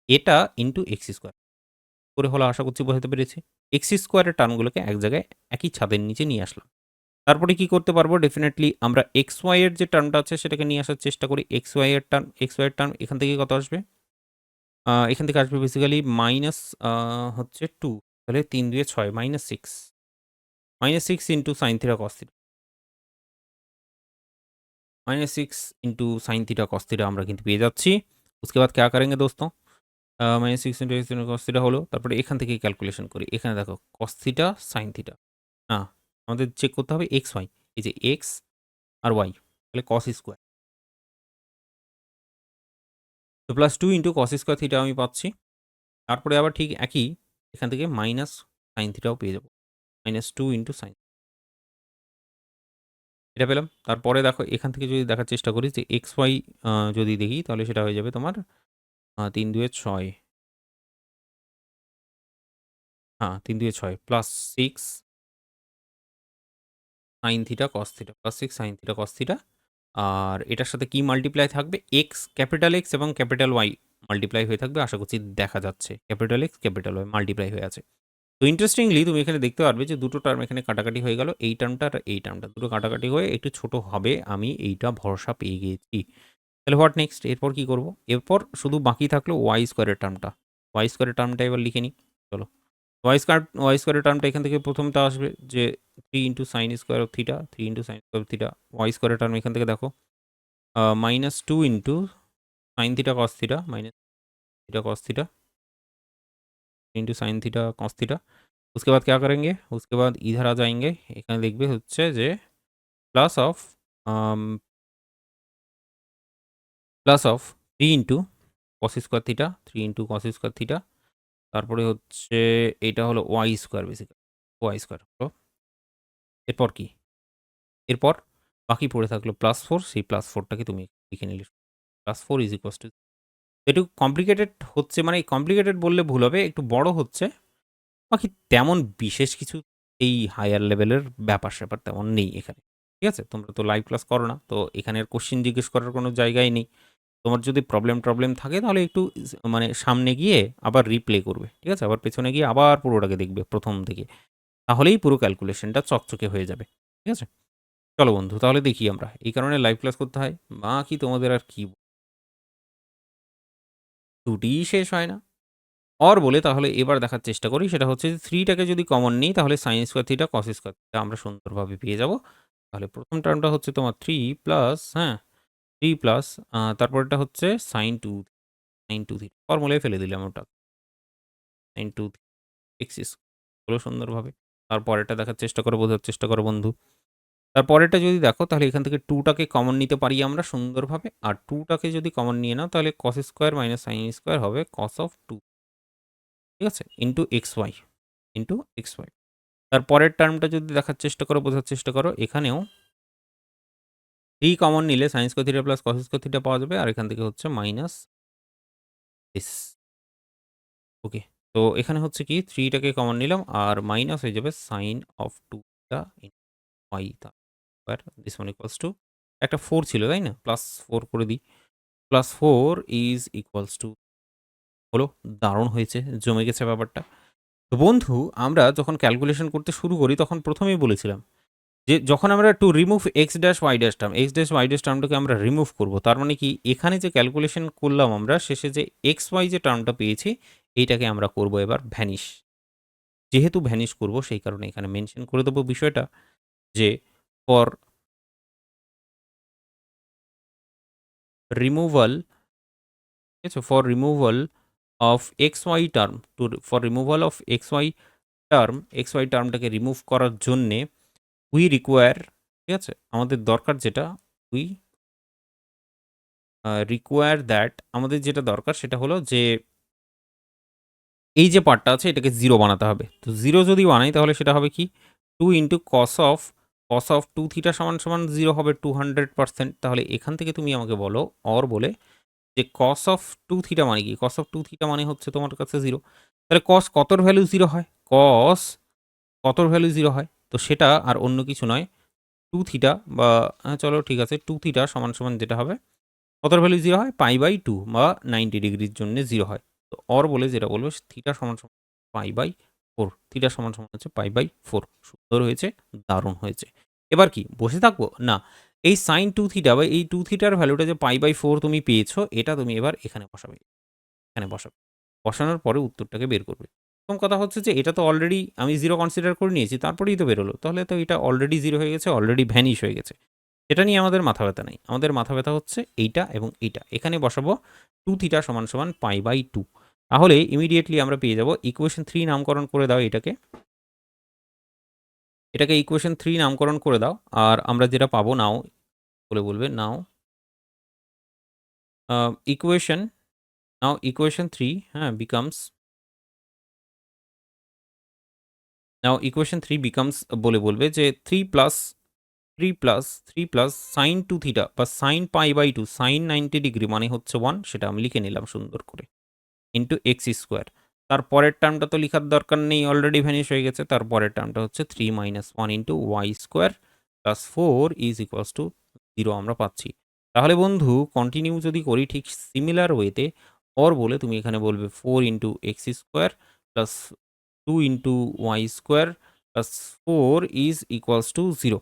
এটা ইন্টু এক্স স্কোয়ার করে হলো। আশা করছি বোঝাতে পেরেছি। এক্স স্কোয়ারের টার্মগুলোকে এক জায়গায় একই ছাদের নিচে নিয়ে আসলাম। তারপরে কি করতে পারবো, ডেফিনেটলি আমরা এক্স ওয়াই এর যে টার্মটা আছে সেটাকে নিয়ে আসার চেষ্টা করি। এক্স ওয়াই এর টার্ম এখান থেকে কত আসবে, এখান থেকে আসবে বেসিক্যালি মাইনাস হচ্ছে 2, তাহলে 3 2 6 -6 into sine theta cos theta, -6 into sine theta cos theta আমরা কিন্তু পেয়ে যাচ্ছি। उसके बाद क्या करेंगे दोस्तों, -6 इंटू एक्स कॉस थीटा হলো। তারপরে এখান থেকে ক্যালকুলেশন করি। এখানে দেখো কস থিটা সাইন থিটা, না আমাদের চেক করতে হবে এক্স ওয়াই। এই যে এক্স আর ওয়াই, তাহলে কস স্কোয়ার, তো plus 2 into cos square theta আমি পাচ্ছি। তারপরে আবার ঠিক একই এখান থেকে মাইনাস সাইন থিটাও পেয়ে যাবো, -2 ইন্টু সাইন, এটা পেলাম। তারপরে দেখো এখান থেকে যদি দেখার চেষ্টা করি যে এক্স ওয়াই যদি দেখি তাহলে সেটা হয়ে যাবে তোমার 3 2 6, হ্যাঁ 3 2 6 plus 6 sine theta cos theta, plus 6 sine theta cos theta. আর এটার সাথে কি মাল্টিপ্লাই থাকবে, এক্স ক্যাপিটাল এক্স এবং ক্যাপিটাল ওয়াই মাল্টিপ্লাই হয়ে থাকবে। আশা করছি দেখা যাচ্ছে capital X capital Y multiply হয়ে আছে। তো ইন্টারেস্টিংলি তুমি এখানে দেখতে পারবে যে দুটো টার্ম এখানে কাটাকাটি হয়ে গেল, এই টার্মটা আর এই টার্মটা দুটো কাটাকাটি হয়ে একটু ছোট হবে, আমি এইটা ভরসা পেয়ে গিয়েছি। তাহলে হোয়াট নেক্সট, এরপর কি করব, এরপর শুধু বাকি থাকলো ওয়াই স্কোয়ারের টার্মটা। ওয়াই স্কোয়ারের টার্মটা এবার লিখে নিই, চলো। ওয়াই স্কোয়ারের টার্মটা এখান থেকে প্রথমটা আসবে যে 3 into sine square of theta, 3 into sine square of theta. Y স্কোয়ারের টার্ম এখান থেকে দেখো -2 into sine theta cos theta, minus theta cos theta into sine theta cos theta. उसके बाद क्या करेंगे, उसके बाद इधर आ जाएंगे, এখানে লিখবে হচ্ছে যে plus of plus of 3 into cos square theta, 3 into cos square theta. তারপরে হচ্ছে এটা হলো y square, basically y square হলো। এরপর কি, এরপর বাকি পড়ে থাকলো +4, সেই +4টাকে তুমি লিখে নিলে +4 ইজ ইকুয়ালস টু, একটু কমপ্লিকেটেড হচ্ছে, মানে কমপ্লিকেটেড বললে ভুল হবে, একটু বড় হচ্ছে। বাকি তেমন বিশেষ কিছু এই হায়ার লেভেলের ব্যাপার-স্যাপার তেমন নেই এখানে। ঠিক আছে? তোমরা তো লাইভ ক্লাস করো না। তো এখানে আর কোয়েশ্চেন জিজ্ঞেস করার কোনো জায়গাই নেই। তোমার যদি প্রবলেম থাকে তাহলে একটু মানে সামনে গিয়ে আবার রিপ্লে করবে। ঠিক আছে? আবার পেছনে গিয়ে আবার পুরোটাকে দেখবে ১ম থেকে। তাহলেই পুরো ক্যালকুলেশনটা চকচকে হয়ে যাবে। ঠিক আছে? চলো বন্ধু তাহলে দেখি আমরা। এই কারণে লাইভ ক্লাস করতে হয়। বাকি তোমাদের আর কি, ছুটিই শেষ হয় না। বলে তাহলে এবার দেখার চেষ্টা করি, সেটা হচ্ছে যে 3 টাকে যদি কমন নিই তাহলে sin square theta cos square theta আমরা সুন্দরভাবে পেয়ে যাব। তাহলে প্রথম টার্মটা হচ্ছে তোমার 3 প্লাস, হ্যাঁ 3 প্লাস তারপরেরটা হচ্ছে sin 2 থিটা। ফর্মুলায় ফেলে দিলাম ওটা। sin 2 এক্স হলো সুন্দরভাবে। তারপরেরটা দেখার চেষ্টা করো, বোঝার চেষ্টা করো বন্ধু। তারপরেরটা যদি দেখো তাহলে এখান থেকে 2 টাকে কমন নিতে পারি আমরা সুন্দরভাবে। আর 2 টাকে যদি কমন নিয়ে নাও তাহলে cos square minus sin square হবে cos অফ 2। ঠিক আছে? Into x y. তারপরের টার্মটা যদি দেখার চেষ্টা করো, বোঝার চেষ্টা করো, এখানেও 3 কমন নিলে sin square theta plus cos square theta পাওয়া যাবে। আর এখান থেকে হচ্ছে মাইনাস এস। ওকে। তো এখানে হচ্ছে কি 3 টাকে কমন নিলাম আর মাইনাস হয়ে যাবে sin of 2 theta in y square, this one equals two একটা 4 ছিল তাই না? প্লাস 4 করে দিই। প্লাস 4 ইজ ইকুয়ালস টু হলো, দারুণ হয়েছে, জমে গেছে ব্যাপারটা। তো বন্ধু আমরা যখন ক্যালকুলেশন করতে শুরু করি তখন প্রথমেই বলেছিলাম যে যখন আমরা to remove X dash Y dash term, X dash Y dash টার্মটাকে আমরা রিমুভ করব, তার মানে কি এখানে যে ক্যালকুলেশন করলাম আমরা শেষে যে এক্স ওয়াই যে টার্মটা পেয়েছি এইটাকে আমরা করব এবার ভ্যানিশ। যেহেতু ভ্যানিশ করব সেই কারণে এখানে মেনশন করে দেবো বিষয়টা যে ফর রিমুভাল, ঠিক আছে, for removal of X Y term, for removal of X Y টার্মটাকে রিমুভ করার জন্যে উই রিকোয়ার, ঠিক আছে, আমাদের দরকার যেটা, উই রিকোয়ার দ্যাট, আমাদের যেটা দরকার সেটা হলো যে এই যে পার্টটা আছে এটাকে 0 বানাতে হবে। তো 0 যদি বানাই তাহলে সেটা হবে কি 2 ইন্টু cos অফ 2 থিটা সমান সমান 0 হবে 200%। তাহলে এখান থেকে তুমি আমাকে বলো অর বলে যে cos অফ 2 থিটা মানে কি? cos অফ 2 থিটা মানে হচ্ছে তোমার কাছে 0। তাহলে cos কতর ভ্যালু 0 হয়? cos কতর ভ্যালু 0 হয়? তো সেটা আর অন্য কিছু নয় 2 থিটা বা চলো ঠিক আছে 2 থিটা সমান সমান যেটা হবে কতর ভ্যালু 0 হয়? π/2 বা 90 ডিগ্রির জন্য 0 হয়। তো অর বলে যেটা বলবো থিটা সমান সমান π/4, থিটা সমান সমান হচ্ছে π/4। সুন্দর হয়েছে, দারুণ হয়েছে। এবার কি বসে থাকবো? না, এই sin 2 থিটা বা এই 2 থিটার ভ্যালুটা যে π/4 তুমি পেয়েছো এটা তুমি এবার এখানে বসাবে, এখানে বসাবে। বসানোর পরে উত্তরটাকে বের করবে। প্রথম কথা হচ্ছে যে এটা তো অলরেডি আমি 0 কনসিডার করে নিয়েছি, তারপরেই তো বেরোলো। তাহলে তো এটা অলরেডি 0 হয়ে গেছে, অলরেডি ভ্যানিশ হয়ে গেছে। এটা নিয়ে আমাদের মাথা ব্যথা নেই। আমাদের মাথা ব্যথা হচ্ছে এইটা এবং এইটা। এখানে বসাবো 2 থিটা সমান সমান π/2। তাহলে ইমিডিয়েটলি আমরা পেয়ে যাব ইকুয়েশন 3 নামকরণ করে দাও এটাকে। এটাকে ইকুয়েশন 3 নামকরণ করে দাও। আর আমরা যেটা পাবো নাও বলে বলবে নাও ইকুয়েশন নাও ইকুয়েশন 3 হ্যাঁ বিকামস নাও ইকুয়েশন 3 বিকামস বলে বলবে যে 3 প্লাস সাইন 2 থিটা বা সাইন π/2 সাইন 90 ডিগ্রি মানে হচ্ছে 1, সেটা আমি লিখে নিলাম সুন্দর করে, ইন্টু এক্স স্কোয়ার। তার পরের টার্মটা তো লিখার দরকার নেই, অলরেডি ভ্যানিশ হয়ে গেছে। তার পরের টার্মটা হচ্ছে 3 minus 1 into y square plus 4 is equals to 0 আমরা পাচ্ছি। তাহলে বন্ধু কন্টিনিউ যদি করি ঠিক সিমিলার ওয়েতে অর বলে তুমি এখানে বলবে 4 into x square plus 2 into y square plus 4 is equals to 0।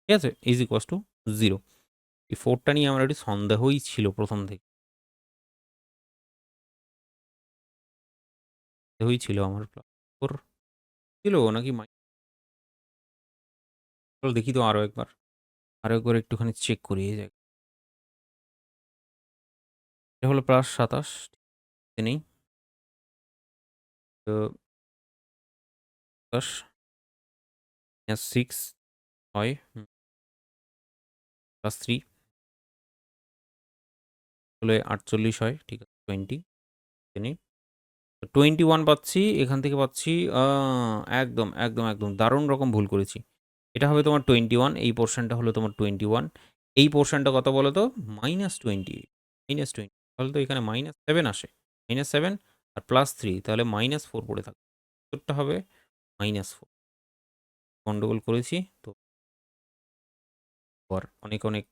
ঠিক আছে, ইজ ইকুয়ালস টু 0। এই 4টা নিয়ে আমার একটু সন্দেহই ছিল প্রথম থেকে, সন্দেহই ছিল আমার। 4 ছিল নাকি চলো দেখি তো আরো একবার একটুখানি চেক করি এই জায়গায়। এটা হলো +27 নেই তো 10 -6 হয় +3 হলে 48 হয়। ঠিক আছে 20 নেই 21 পাচ্ছি এখান থেকে পাচ্ছি। একদম দারুণ রকম ভুল করেছি। এটা হবে তোমার 21, এই পোর্শনটা হলো তোমার 21, এই পোর্শনটা কত বলো তো -20, -20 তাহলে তো এখানে -7 আসে, -7 আর +3 তাহলে -4 পড়ে থাকে। উত্তরটা হবে -4। গন্ডগোল করেছি তো और अनेक अनेक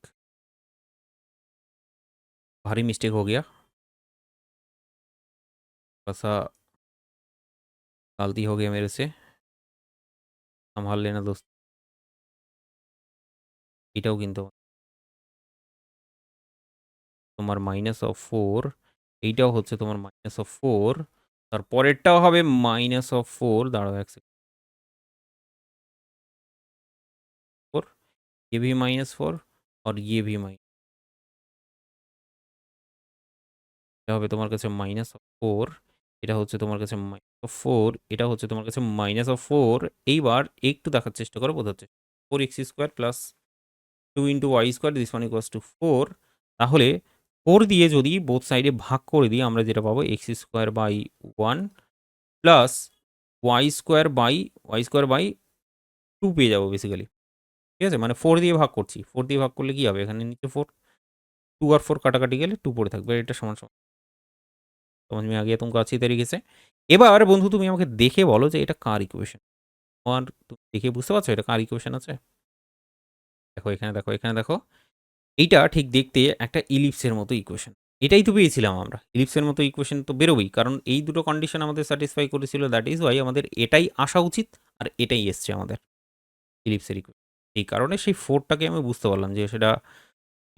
भारी मिस्टेक हो गया, थोड़ा सा गलती हो गया मेरे से, संभाल लेना दोस्त। এটাও কিন্তু তোমার -4, এইটাও হচ্ছে তোমার -4, তার পরেরটাও হবে -4। দাঁড়াও এক সেকেন্ড, 4 ये भी -4 और ये भी माइनस, এটা হবে তোমার কাছে -4, এটা হচ্ছে তোমার কাছে -4, এটা হচ্ছে তোমার কাছে -4। এইবার একটু দেখার চেষ্টা করো বোঝার চেষ্টা, 4x² plus 2 into y square this one equals to 4। তাহলে 4 দিয়ে যদি বোথ সাইডে ভাগ করে দিই আমরা যেটা পাবো x² by 1 plus Y square by 2 পেয়ে যাবো বেসিক্যালি। ঠিক আছে, মানে 4 দিয়ে ভাগ করছি, 4 দিয়ে ভাগ করলে কি হবে এখানে নিচে 4, 2 আর 4 কাটাকাটি গেলে 2 পড়ে থাকবে, এটা সমান সমান। समझ में आ गया तुमको अच्छी तरीके से। এবার বন্ধু তুমি আমাকে দেখে বলো যে এটা কার ইকুয়েশন। আর তুমি দেখে বুঝতে পারছো এটা কার ইকুয়েশন আছে? দেখো এখানে, দেখো এখানে, দেখো এইটা ঠিক দেখতে একটা ইলিপসের মতো ইকুয়েশন। এটাই তো পেয়েছিলাম আমরা, ইলিপসের মতো ইকুয়েশন তো বেরোবেই, কারণ এই দুটো কন্ডিশন আমাদের স্যাটিসফাই করেছিল। দ্যাট ইজ ওয়াই আমাদের এটাই আসা উচিত, আর এটাই এসছে আমাদের ইলিপসের ইকুয়েশন। এই কারণে সেই 4টাকে আমি বুঝতে পারলাম যে সেটা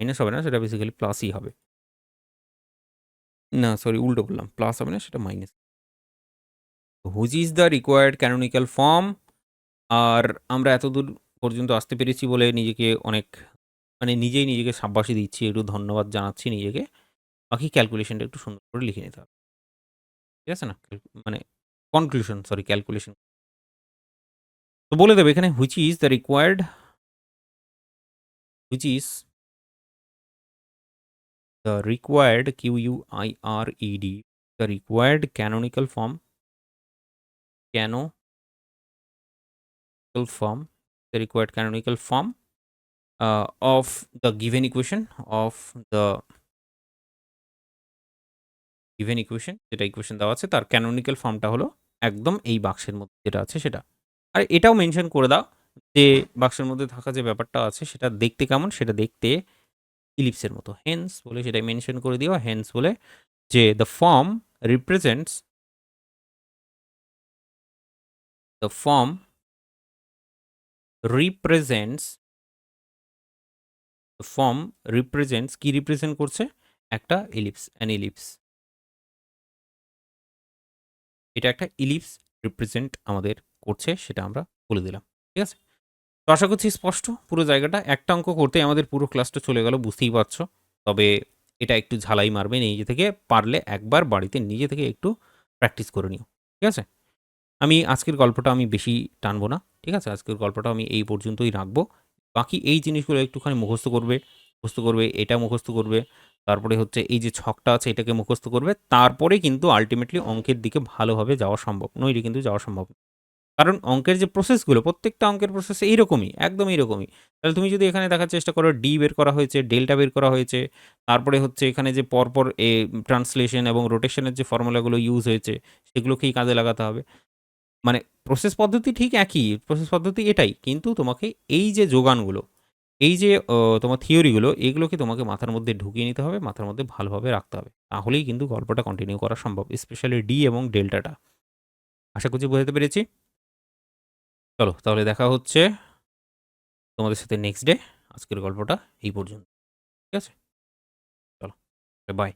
মাইনাস হবে না, সেটা বেসিক্যালি প্লাসই হবে। না সরি, উল্টো বললাম, প্লাস হবে না, সেটা minus. Which is the required canonical form. আর আমরা এতদূর পর্যন্ত আসতে পেরেছি বলে নিজেকে অনেক, মানে নিজেই নিজেকে সাব্বাসী দিচ্ছি, একটু ধন্যবাদ জানাচ্ছি নিজেকে। বাকি ক্যালকুলেশনটা একটু সুন্দর করে লিখে নিতে হবে, ঠিক আছে না? মানে কনক্লুশন, সরি ক্যালকুলেশন। তো বলে দেবে এখানে which is the required, which is the required QUIRED, the required canonical form canonical form, the required canonical form of the given equation যেটা ইকুয়েশন দেওয়া আছে তার ক্যানোনিক্যাল ফর্মটা হলো একদম এই বাক্সের মধ্যে যেটা আছে সেটা। আর এটাও মেনশন করে দাও যে বাক্সের মধ্যে থাকা যে ব্যাপারটা আছে সেটা দেখতে কেমন, সেটা দেখতে ইলিপসের মতো। হেন্স বলে সেটা মেনশন করে দিও। হেন্স বলে যে দ্য ফর্ম রিপ্রেজেন্টস কি রিপ্রেজেন্ট করছে? একটা ইলিপস, অ্যান ইলিপস। এটা একটা ইলিপস রিপ্রেজেন্ট আমাদের করছে, সেটা আমরা বলে দিলাম। ঠিক আছে? তো আশা করছি স্পষ্ট পুরো জায়গাটা। একটা অঙ্ক করতেই আমাদের পুরো ক্লাসটা চলে গেল, বুঝতেই পারছো। তবে এটা একটু ঝালাই মারবে নিজে থেকে, পারলে একবার বাড়িতে নিজে থেকে একটু প্র্যাকটিস করে নিও। ঠিক আছে? আমি আজকের গল্পটা আমি বেশি টানবো না। ঠিক আছে? আজকের গল্পটা আমি এই পর্যন্তই রাখবো। বাকি এই জিনিসগুলো একটুখানি মুখস্থ করবে, এটা মুখস্থ করবে। তারপরে হচ্ছে এই যে ছকটা আছে এটাকে মুখস্থ করবে। তারপরে কিন্তু আল্টিমেটলি অঙ্কের দিকে ভালোভাবে যাওয়া সম্ভব। নইলে কিন্তু যাওয়া সম্ভব না। কারণ অঙ্কের যে প্রসেসগুলো, প্রত্যেকটা অঙ্কের প্রসেস এইরকমই, একদম এইরকমই। তাহলে তুমি যদি এখানে দেখার চেষ্টা করো ডি বের করা হয়েছে, ডেল্টা বের করা হয়েছে, তারপরে হচ্ছে এখানে যে পরপর ট্রান্সলেশন এবং রোটেশনের যে ফর্মুলাগুলো ইউজ হয়েছে সেগুলোকেই কাজে লাগাতে হবে। মানে প্রসেস পদ্ধতি ঠিক একই, প্রসেস পদ্ধতি এটাই, কিন্তু তোমাকে এই যে যোগানগুলো, এই যে তোমার থিওরিগুলো, এগুলোকে তোমাকে মাথার মধ্যে ঢুকিয়ে নিতে হবে, মাথার মধ্যে ভালোভাবে রাখতে হবে। তাহলেই কিন্তু গল্পটা কন্টিনিউ করা সম্ভব, স্পেশালি ডি এবং ডেল্টাটা। আশা করছি বোঝাতে পেরেছি। চলো তাহলে দেখা হচ্ছে তোমাদের সাথে নেক্সট ডে। আজকের গল্পটা এই পর্যন্ত। ঠিক আছে? চলো, বাই।